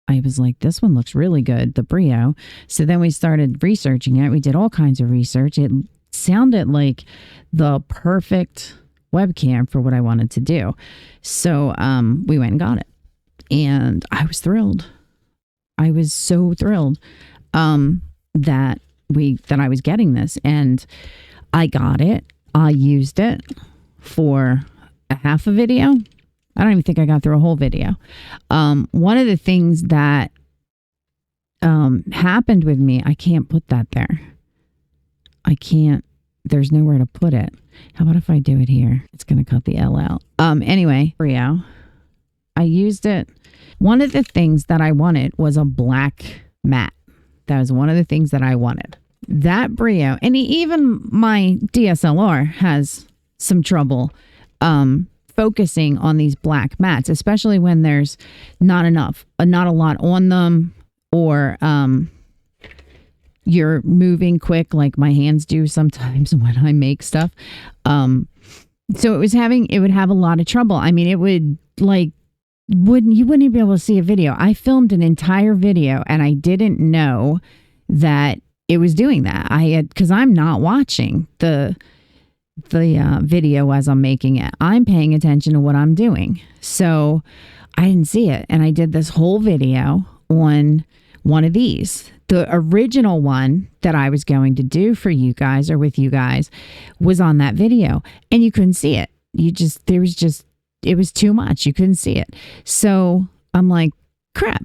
I was like, this one looks really good, the Brio. So then we started researching it. We did all kinds of research. It sounded like the perfect webcam for what I wanted to do. So we went and got it. And I was thrilled. I was so thrilled that I was getting this. And I got it. I used it for a half a video. I don't even think I got through a whole video. One of the things that happened with me, I can't put that there. There's nowhere to put it. How about if I do it here? It's going to cut the L out. Anyway, Brio, I used it. One of the things that I wanted was a black mat. That was one of the things that I wanted. That Brio, and even my DSLR has some trouble focusing on these black mats, especially when there's not a lot on them, or you're moving quick like my hands do sometimes when I make stuff. So it would have a lot of trouble. I mean, it would you wouldn't even be able to see a video. I filmed an entire video and I didn't know that it was doing that. Because I'm not watching the video as I'm making it. I'm paying attention to what I'm doing. So I didn't see it. And I did this whole video on one of these. The original one that I was going to do for you guys or with you guys was on that video, and you couldn't see it. It was too much. You couldn't see it. So I'm like, crap,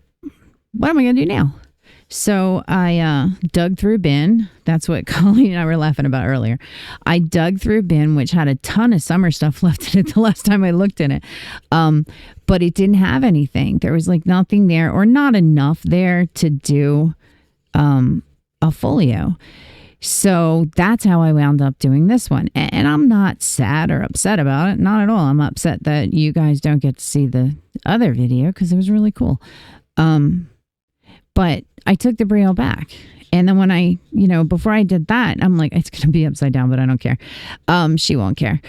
what am I going to do now? So I dug through a bin. That's what Colleen and I were laughing about earlier. I dug through a bin, which had a ton of summer stuff left in it the last time I looked in it. But it didn't have anything. There was nothing there, or not enough there to do a folio. So that's how I wound up doing this one. And I'm not sad or upset about it. Not at all. I'm upset that you guys don't get to see the other video because it was really cool. But I took the Brio back. And then when before I did that, I'm like, it's going to be upside down, but I don't care. She won't care.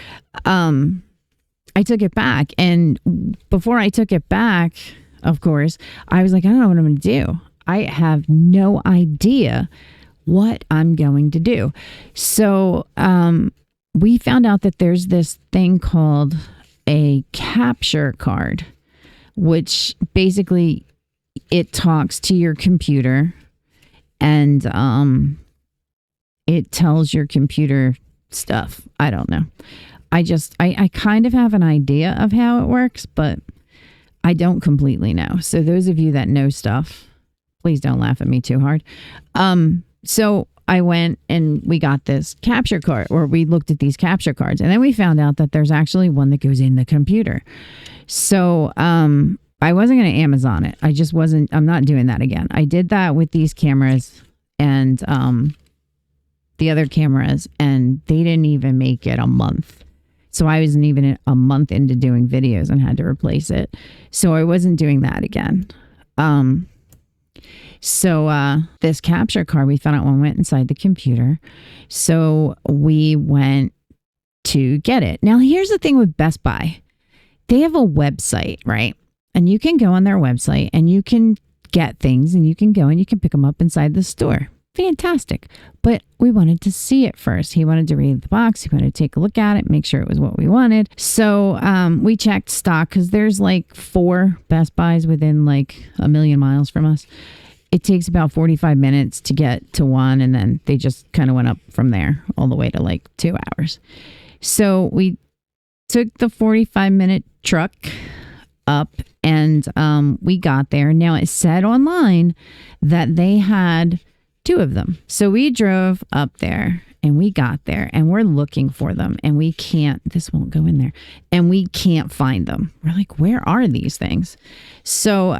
I took it back. And before I took it back, of course, I was like, I don't know what I'm going to do. I have no idea what I'm going to do. So we found out that there's this thing called a capture card, which basically it talks to your computer and it tells your computer stuff. I don't know. I kind of have an idea of how it works, but I don't completely know. So those of you that know stuff, please don't laugh at me too hard. So I went and we got this capture card, or we looked at these capture cards, and then we found out that there's actually one that goes in the computer. So I wasn't going to Amazon it. I'm not doing that again. I did that with these cameras and the other cameras, and they didn't even make it a month. So I wasn't even a month into doing videos and had to replace it. So I wasn't doing that again. So this capture card, we found out one went inside the computer. So we went to get it. Now, here's the thing with Best Buy. They have a website, right? And you can go on their website and you can get things and you can go and you can pick them up inside the store. Fantastic. But we wanted to see it first. He wanted to read the box. He wanted to take a look at it, make sure it was what we wanted. So we checked stock because there's like 4 Best Buys within like a million miles from us. It takes about 45 minutes to get to one, and then they just kind of went up from there all the way to like 2 hours. So we took the 45-minute truck up and we got there. Now it said online that they had 2 of them. So we drove up there and we got there and we're looking for them and we can't, this won't go in there, and we can't find them. We're like, where are these things? So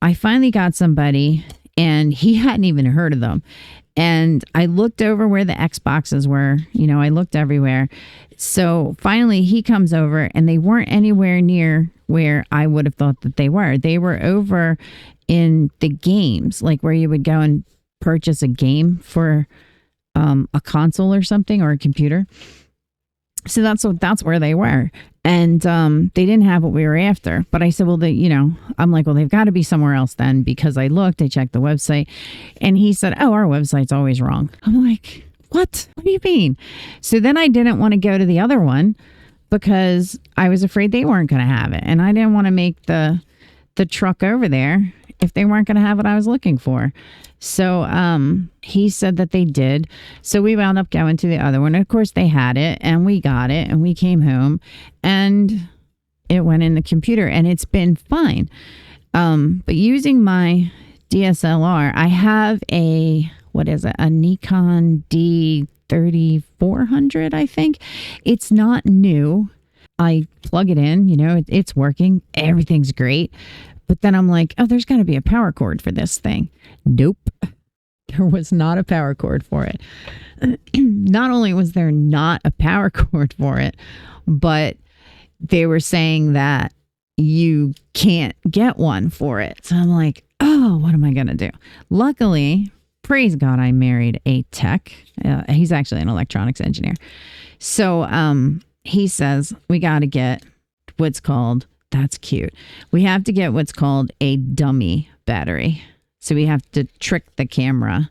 I finally got somebody and he hadn't even heard of them. And I looked over where the Xboxes were, I looked everywhere. So finally he comes over and they weren't anywhere near where I would have thought that they were. They were over in the games, like where you would go and purchase a game for a console or something, or a computer. So that's where they were. And they didn't have what we were after. But I said, well, I'm like, well, they've got to be somewhere else then, because I checked the website. And he said, oh, our website's always wrong. I'm like, what? What do you mean? So then I didn't want to go to the other one because I was afraid they weren't going to have it. And I didn't want to make the truck over there if they weren't going to have what I was looking for. So he said that they did. So we wound up going to the other one. Of course, they had it and we got it and we came home and it went in the computer and it's been fine. But using my DSLR, I have a Nikon D3400, I think. It's not new. I plug it in, it's working. Everything's great. But then I'm like, oh, there's got to be a power cord for this thing. Nope. There was not a power cord for it. Not only was there not a power cord for it, but they were saying that you can't get one for it. So I'm like, oh, what am I going to do? Luckily, praise God, I married a tech. He's actually an electronics engineer. So he says, we got to get what's called, that's cute, we have to get what's called a dummy battery. So we have to trick the camera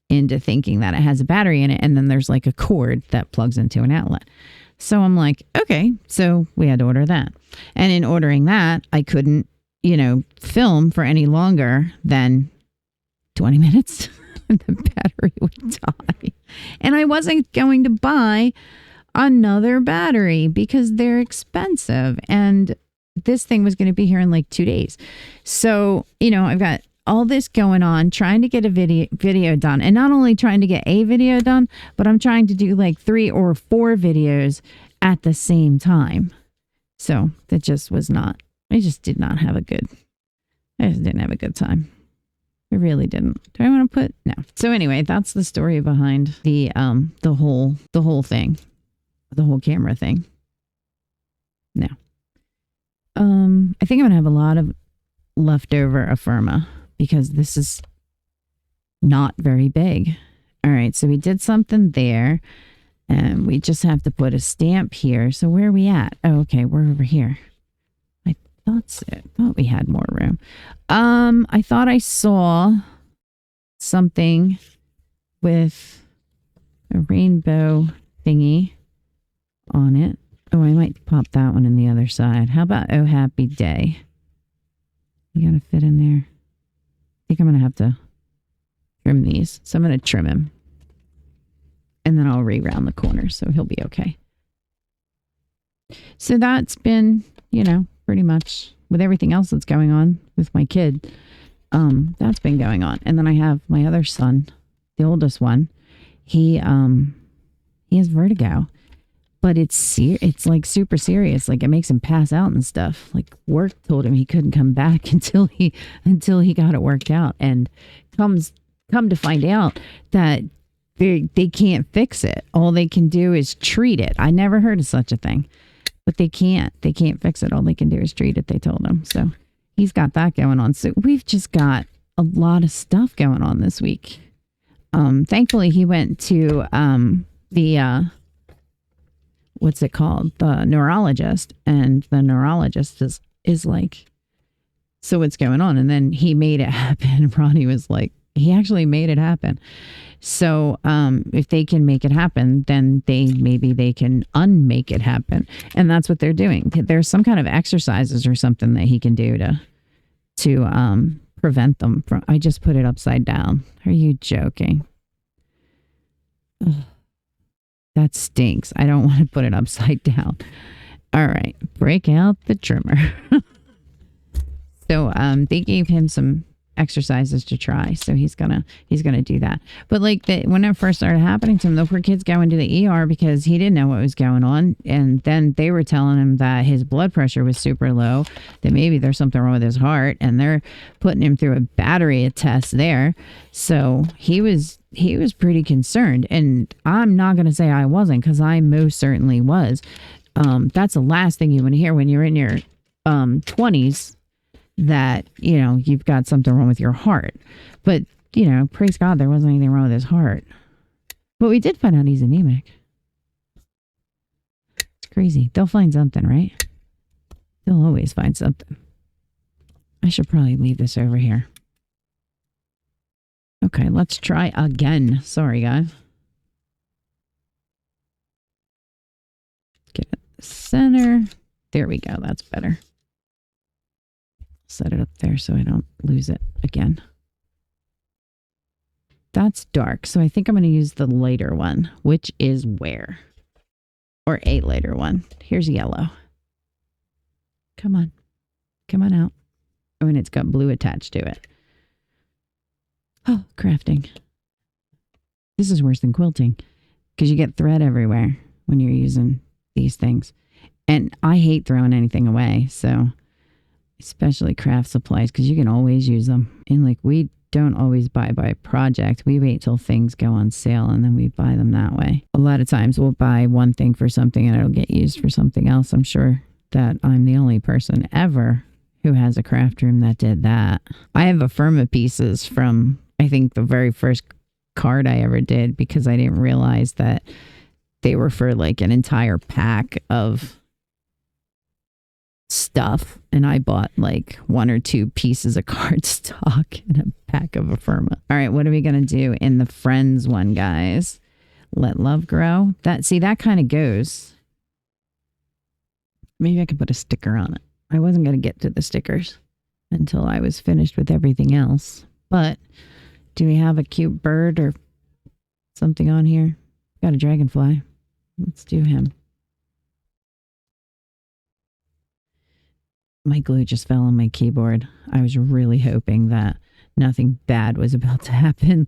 into thinking that it has a battery in it. And then there's like a cord that plugs into an outlet. So I'm like, okay, so we had to order that. And in ordering that, I couldn't, film for any longer than 20 minutes. The battery would die. And I wasn't going to buy another battery because they're expensive. And this thing was going to be here in like 2 days. So, I've got all this going on, trying to get a video done. And not only trying to get a video done, but I'm trying to do like 3 or 4 videos at the same time. So that just was not, I just didn't have a good time. I really didn't. Do I want to put? No. So anyway, that's the story behind the whole thing, the whole camera thing. No. I think I'm gonna have a lot of leftover Affirma because this is not very big. All right, so we did something there, and we just have to put a stamp here. So where are we at? Oh, okay, we're over here. I thought we had more room. I thought I saw something with a rainbow thingy on it. Oh, I might pop that one in the other side. How about Oh Happy Day? You gotta fit in there. I think I'm gonna have to trim these. So I'm gonna trim him. And then I'll re-round the corners so he'll be okay. So that's been, pretty much with everything else that's going on with my kid. That's been going on. And then I have my other son, the oldest one. He has vertigo. But it's like super serious. Like it makes him pass out and stuff. Like work told him he couldn't come back until he got it worked out. And come to find out that they can't fix it. All they can do is treat it. I never heard of such a thing. But they can't fix it. All they can do is treat it, they told him. So he's got that going on. So we've just got a lot of stuff going on this week. Thankfully he went to the what's it called? The neurologist, and the neurologist is like, so what's going on? And then he made it happen. Ronnie was like, he actually made it happen. So if they can make it happen, then maybe they can unmake it happen. And that's what they're doing. There's some kind of exercises or something that he can do to prevent them from. I just put it upside down. Are you joking? Ugh, that stinks. I don't want to put it upside down. All right, break out the trimmer. So they gave him some exercises to try, so he's gonna do that. But like when it first started happening to him, the poor kid's going to the ER because he didn't know what was going on, and then they were telling him that his blood pressure was super low, that maybe there's something wrong with his heart, and they're putting him through a battery of tests there. So he was pretty concerned, and I'm not gonna say I wasn't, because I most certainly was. That's the last thing you want to hear when you're in your 20s, that, you know, you've got something wrong with your heart. But, you know, praise God, there wasn't anything wrong with his heart. But we did find out he's anemic. It's crazy. They'll find something, right? They'll always find something. I should probably leave this over here. Okay, let's try again. Sorry, guys. Get it in the center. There we go. That's better. Set it up there so I don't lose it again. That's dark, so I think I'm going to use the lighter one, which is where? Or a lighter one. Here's yellow. Come on. Come on out. Oh, and it's got blue attached to it. Oh, crafting. This is worse than quilting, because you get thread everywhere when you're using these things. And I hate throwing anything away, so... especially craft supplies, because you can always use them. And like, we don't always buy by project. We wait till things go on sale and then we buy them that way. A lot of times we'll buy one thing for something and it'll get used for something else. I'm sure that I'm the only person ever who has a craft room that did that. I have Affirma pieces from, I think, the very first card I ever did, because I didn't realize that they were for like an entire pack of stuff, and I bought like 1 or 2 pieces of cardstock and a pack of Affirma. All right, what are we gonna do in the friends one, guys? Let love grow. That kind of goes. Maybe I could put a sticker on it. I wasn't gonna get to the stickers until I was finished with everything else. But do we have a cute bird or something on here? Got a dragonfly. Let's do him. My glue just fell on my keyboard. I was really hoping that nothing bad was about to happen.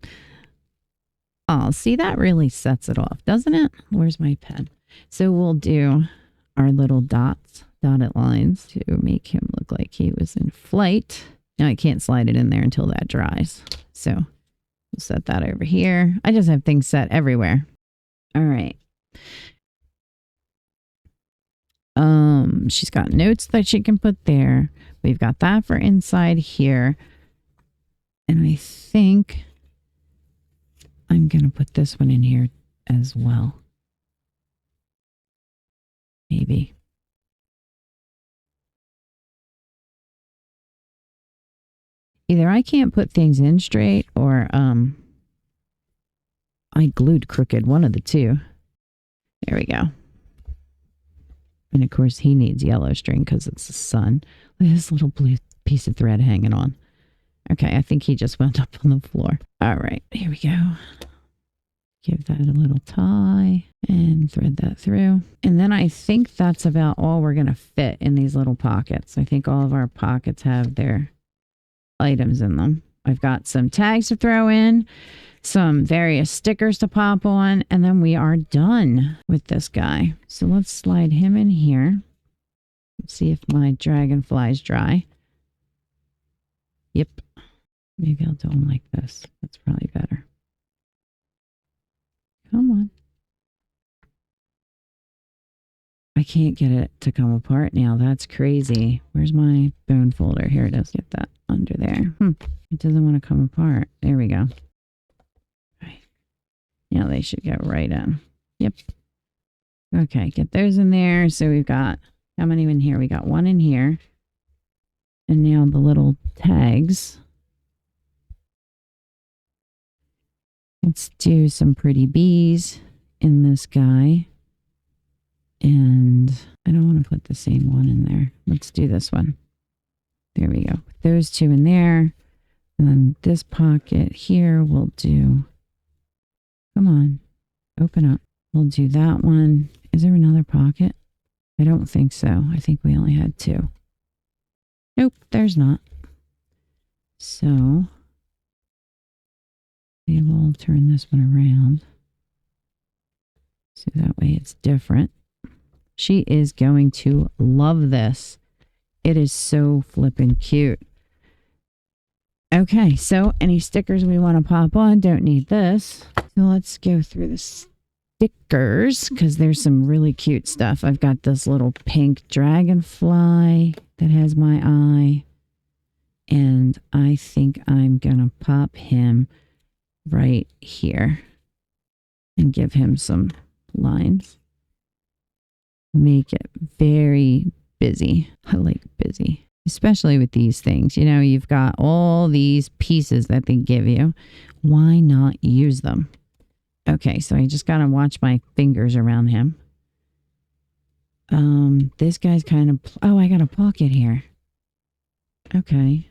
Oh, see, that really sets it off, doesn't it? Where's my pen? So we'll do our little dotted lines to make him look like he was in flight. Now I can't slide it in there until that dries. So we'll set that over here. I just have things set everywhere. All right. She's got notes that she can put there. We've got that for inside here. And I think I'm going to put this one in here as well. Maybe. Either I can't put things in straight, or I glued crooked, one of the two. There we go. And of course he needs yellow string because it's the sun. Look at this little blue piece of thread hanging on. Okay, I think he just wound up on the floor. All right, here we go. Give that a little tie and thread that through. And then I think that's about all we're going to fit in these little pockets. I think all of our pockets have their items in them. I've got some tags to throw in, some various stickers to pop on, and then we are done with this guy. So let's slide him in here. Let's see if my dragonfly's dry. Yep. Maybe I'll do them like this. That's probably better. Come on. I can't get it to come apart now. That's crazy. Where's my bone folder? Here it is. Get that under there. It doesn't want to come apart. There we go. Right. Now they should go right in. Yep. Okay, get those in there. So we've got, how many in here? We got one in here. And now the little tags. Let's do some pretty bees in this guy. And I don't want to put the same one in there. Let's do this one. There we go. Put those two in there. And then this pocket here we'll do. Come on. Open up. We'll do that one. Is there another pocket? I don't think so. I think we only had two. Nope, there's not. So we will turn this one around. So that way it's different. She is going to love this. It is so flippin' cute. Okay, so any stickers we want to pop on, don't need this. So let's go through the stickers because there's some really cute stuff. I've got this little pink dragonfly that has my eye. And I think I'm going to pop him right here and give him some lines. Make it very busy. I like busy, especially with these things. You know, you've got all these pieces that they give you. Why not use them? Okay, so I just got to watch my fingers around him. This guy's kind of... Oh, I got a pocket here. Okay.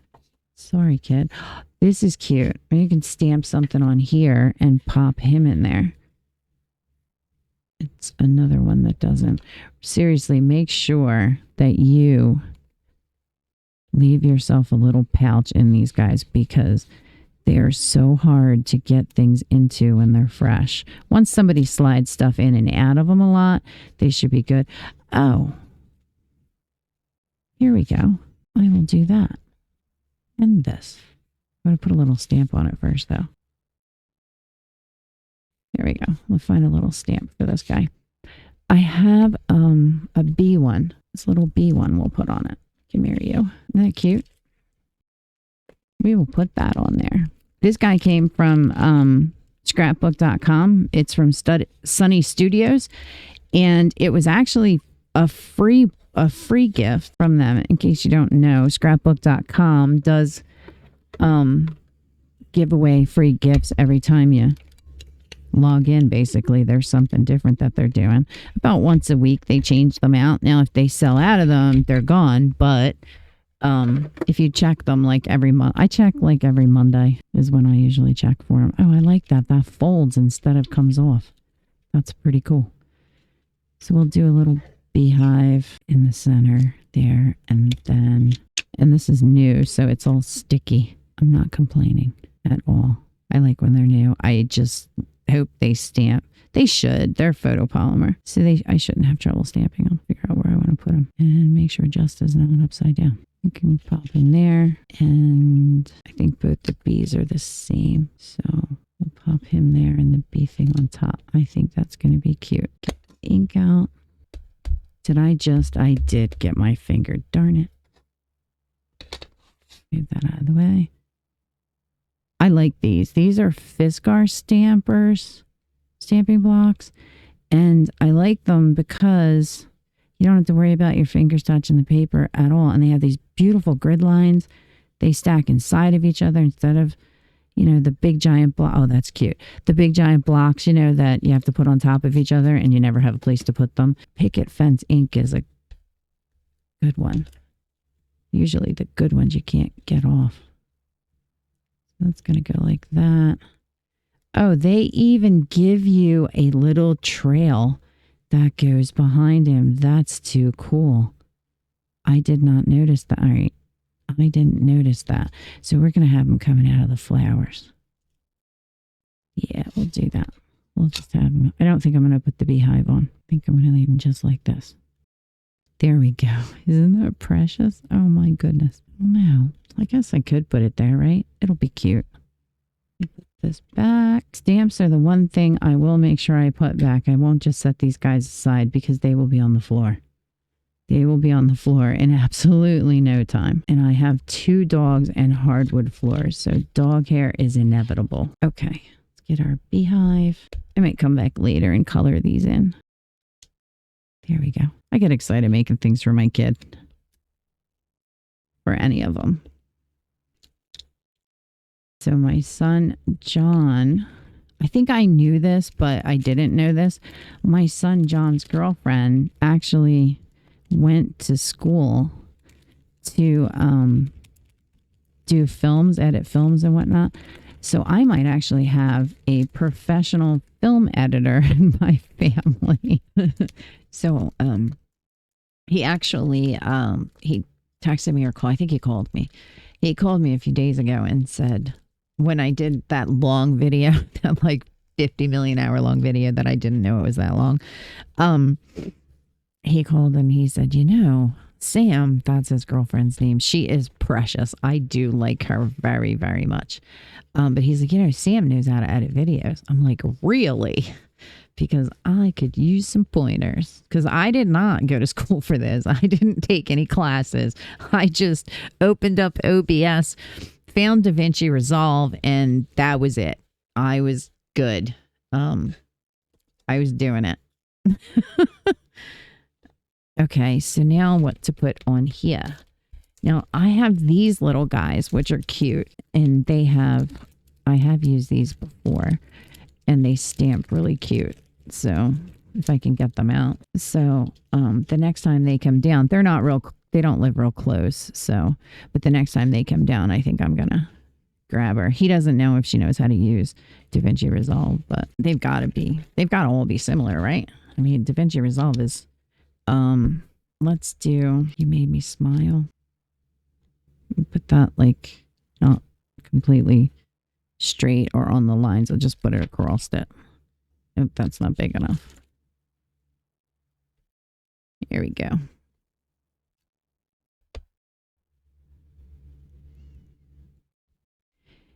Sorry, kid. This is cute. You can stamp something on here and pop him in there. It's another one that doesn't. Seriously, make sure that you leave yourself a little pouch in these guys because they're so hard to get things into when they're fresh. Once somebody slides stuff in and out of them a lot, they should be good. Oh, here we go. I will do that. And this. I'm going to put a little stamp on it first, though. There we go. We'll find a little stamp for this guy. I have a bee one. This little bee one we'll put on it. Come here, you. Isn't that cute? We will put that on there. This guy came from scrapbook.com. It's from Sunny Studios. And it was actually a free gift from them. In case you don't know, scrapbook.com does give away free gifts every time you log in. Basically, there's something different that they're doing. About once a week they change them out. Now if they sell out of them, they're gone, but if you check them like every month, I check like every Monday is when I usually check for them. Oh, I like that folds instead of comes off. That's pretty cool. So we'll do a little beehive in the center there, and this is new, so it's all sticky. I'm not complaining at all. I like when they're new. I just hope they stamp. They should. They're photopolymer. So I shouldn't have trouble stamping them. Figure out where I want to put them. And make sure just isn't upside down. You can pop in there. And I think both the bees are the same. So we'll pop him there and the bee thing on top. I think that's going to be cute. Get the ink out. I did get my finger. Darn it. Move that out of the way. I like these. These are Fiskars stamping blocks. And I like them because you don't have to worry about your fingers touching the paper at all. And they have these beautiful grid lines. They stack inside of each other instead of, the big giant block. Oh, that's cute. The big giant blocks, that you have to put on top of each other and you never have a place to put them. Picket fence ink is a good one. Usually the good ones you can't get off. That's going to go like that. Oh, they even give you a little trail that goes behind him. That's too cool. I did not notice that. All right. I didn't notice that. So we're going to have them coming out of the flowers. Yeah, we'll do that. We'll just have them. I don't think I'm going to put the beehive on. I think I'm going to leave them just like this. There we go. Isn't that precious? Oh my goodness. No, I guess I could put it there, right? It'll be cute. Put this back. Stamps are the one thing I will make sure I put back. I won't just set these guys aside because they will be on the floor. They will be on the floor in absolutely no time. And I have 2 dogs and hardwood floors, so dog hair is inevitable. Okay, let's get our beehive. I might come back later and color these in. There we go. I get excited making things for my kid. For any of them. So my son, John, I think I knew this, but I didn't know this. My son, John's girlfriend actually went to school to do films, edit films and whatnot. So I might actually have a professional film editor in my family. So he actually he texted me or called. I think he called me. He called me a few days ago and said, when I did that long video, that like 50 million hour long video that I didn't know it was that long. He called and he said, you know, Sam, that's his girlfriend's name. She is precious. I do like her very, very much. But he's like, you know, Sam knows how to edit videos. I'm like, really? Because I could use some pointers. Because I did not go to school for this. I didn't take any classes. I just opened up OBS, found DaVinci Resolve, and that was it. I was good. I was doing it. Okay, so now what to put on here? Now I have these little guys, which are cute, and I have used these before, and they stamp really cute. So if I can get them out. So the next time they come down, they don't live real close. So, but the next time they come down, I think I'm gonna grab her. He doesn't know if she knows how to use DaVinci Resolve, but they've got to all be similar, right? I mean, DaVinci Resolve is, let's do, You Made Me Smile. Put that like not completely straight or on the lines. I'll just put it across it. Nope, that's not big enough. Here we go.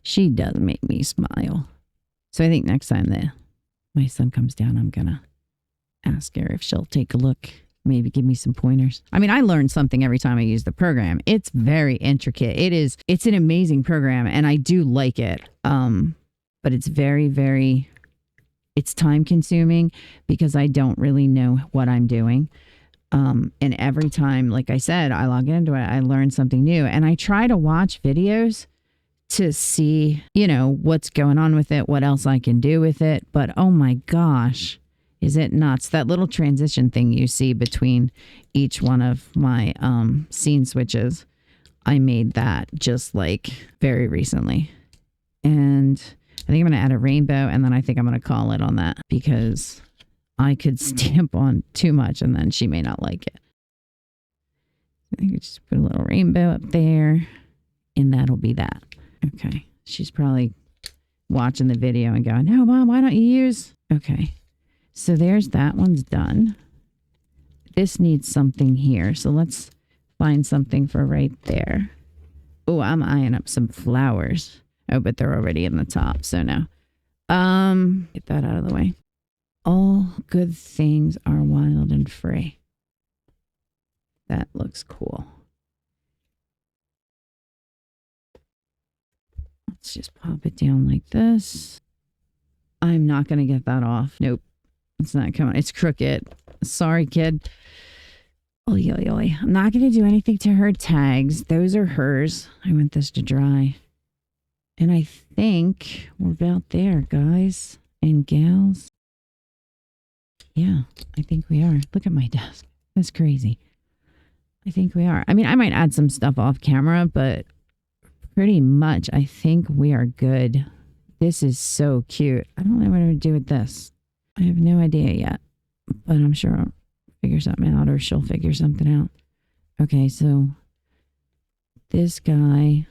She does make me smile. So I think next time that my son comes down, I'm going to ask her if she'll take a look, maybe give me some pointers. I mean, I learn something every time I use the program. It's very intricate. It's an amazing program, and I do like it. But it's very, very, it's time consuming because I don't really know what I'm doing. And every time, like I said, I log into it, I learn something new, and I try to watch videos to see, you know, what's going on with it, what else I can do with it. But oh my gosh, is it nuts? That little transition thing you see between each one of my scene switches, I made that just like very recently. And I think I'm going to add a rainbow, and then I think I'm going to call it on that because I could stamp on too much and then she may not like it. I think I just put a little rainbow up there, and that'll be that. Okay. She's probably watching the video and going, no, Mom, why don't you use? Okay. So there's that one's done. This needs something here. So let's find something for right there. Oh, I'm eyeing up some flowers. Oh, but they're already in the top. So no. Get that out of the way. All good things are wild and free. That looks cool. Let's just pop it down like this. I'm not going to get that off. Nope. It's not coming. It's crooked. Sorry, kid. Oy, oy, oy. I'm not going to do anything to her tags. Those are hers. I want this to dry. And I think we're about there, guys and gals. Yeah, I think we are. Look at my desk. That's crazy. I think we are. I mean, I might add some stuff off camera, but pretty much I think we are good. This is so cute. I don't know what I'm going to do with this. I have no idea yet, but I'm sure I'll figure something out, or she'll figure something out. Okay, so this guy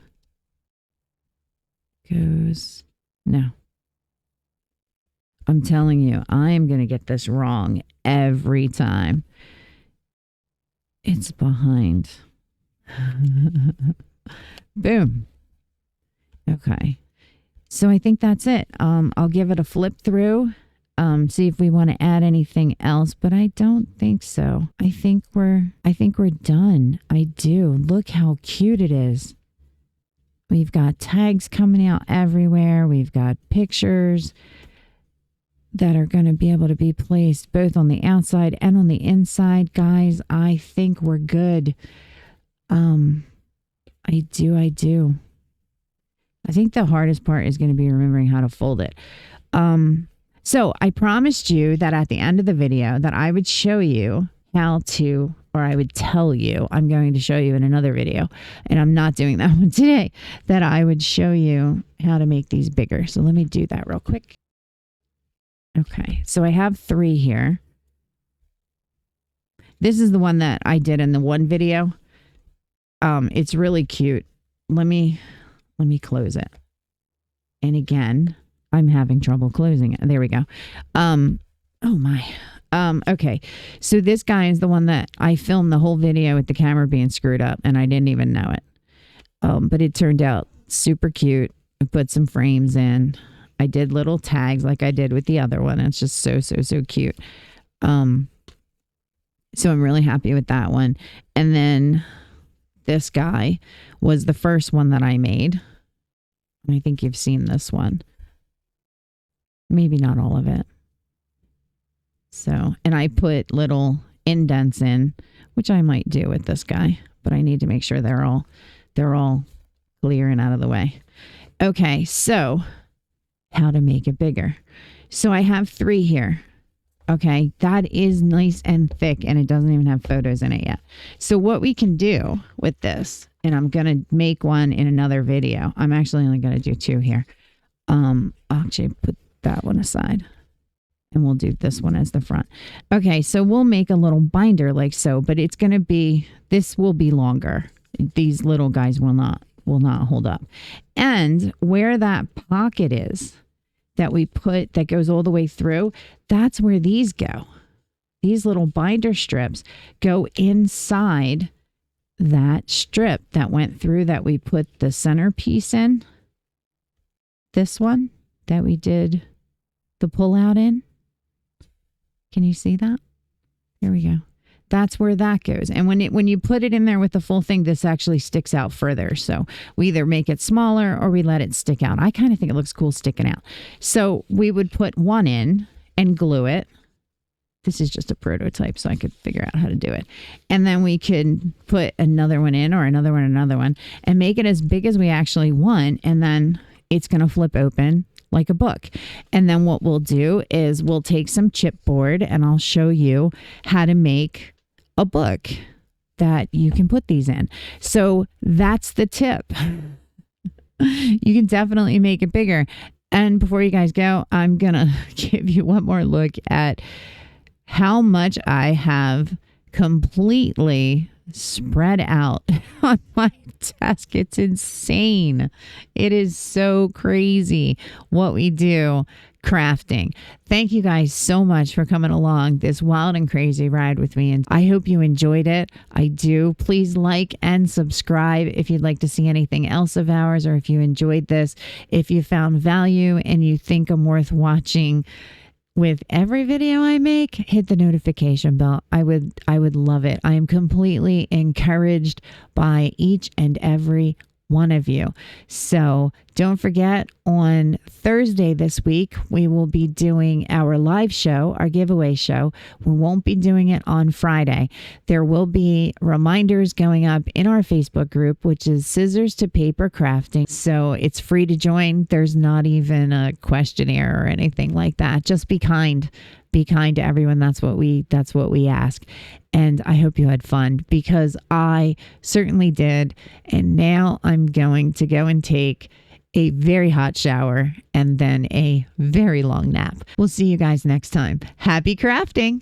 goes, no. I'm telling you, I am going to get this wrong every time. It's behind. Boom. Okay. So I think that's it. I'll give it a flip through see if we want to add anything else, but I don't think so. I think we're done. I do. Look how cute it is. We've got tags coming out everywhere. We've got pictures that are going to be able to be placed both on the outside and on the inside. Guys, I think we're good. I do. I think the hardest part is going to be remembering how to fold it. So I promised you that at the end of the video that I would show you how to, or I would tell you, I'm going to show you in another video, and I'm not doing that one today, that I would show you how to make these bigger. So let me do that real quick. Okay, so I have 3 here. This is the one that I did in the one video. It's really cute. Let me close it. And again, I'm having trouble closing it. There we go. Oh my. Okay. So this guy is the one that I filmed the whole video with the camera being screwed up, and I didn't even know it. But it turned out super cute. I put some frames in. I did little tags like I did with the other one. It's just so cute. So I'm really happy with that one. And then this guy was the first one that I made. I think you've seen this one. Maybe not all of it. So, and I put little indents in, which I might do with this guy, but I need to make sure they're all clear and out of the way. Okay, so how to make it bigger. So I have 3 here. Okay, that is nice and thick, and it doesn't even have photos in it yet. So what we can do with this, and I'm going to make one in another video. I'm actually only going to do 2 here. I'll actually put that one aside, and we'll do this one as the front. Okay, so we'll make a little binder like so, but it's going to be, this will be longer. These little guys will not hold up. And where that pocket is that we put, that goes all the way through, that's where these go. These little binder strips go inside that strip that went through that we put the centerpiece in. This one that we did the pull out in. Can you see that? There we go. That's where that goes. And when you put it in there with the full thing, this actually sticks out further. So we either make it smaller or we let it stick out. I kind of think it looks cool sticking out. So we would put one in and glue it. This is just a prototype, so I could figure out how to do it. And then we could put another one in, or another one, and make it as big as we actually want. And then it's going to flip open like a book. And then what we'll do is we'll take some chipboard, and I'll show you how to make a book that you can put these in. So that's the tip. You can definitely make it bigger. And before you guys go, I'm going to give you one more look at how much I have completely spread out on my desk. It's insane. It is so crazy what we do crafting. Thank you guys so much for coming along this wild and crazy ride with me, and I hope you enjoyed it. I do. Please like and subscribe if you'd like to see anything else of ours, or if you enjoyed this, if you found value and you think I'm worth watching with every video I make, hit the notification bell. I would love it. I am completely encouraged by each and every one of you. So don't forget, on Thursday this week, we will be doing our live show, our giveaway show. We won't be doing it on Friday. There will be reminders going up in our Facebook group, which is Scissors to Paper Crafting. So it's free to join. There's not even a questionnaire or anything like that. Just be kind. Be kind to everyone. That's what we ask. And I hope you had fun, because I certainly did. And now I'm going to go and take a very hot shower and then a very long nap. We'll see you guys next time. Happy crafting.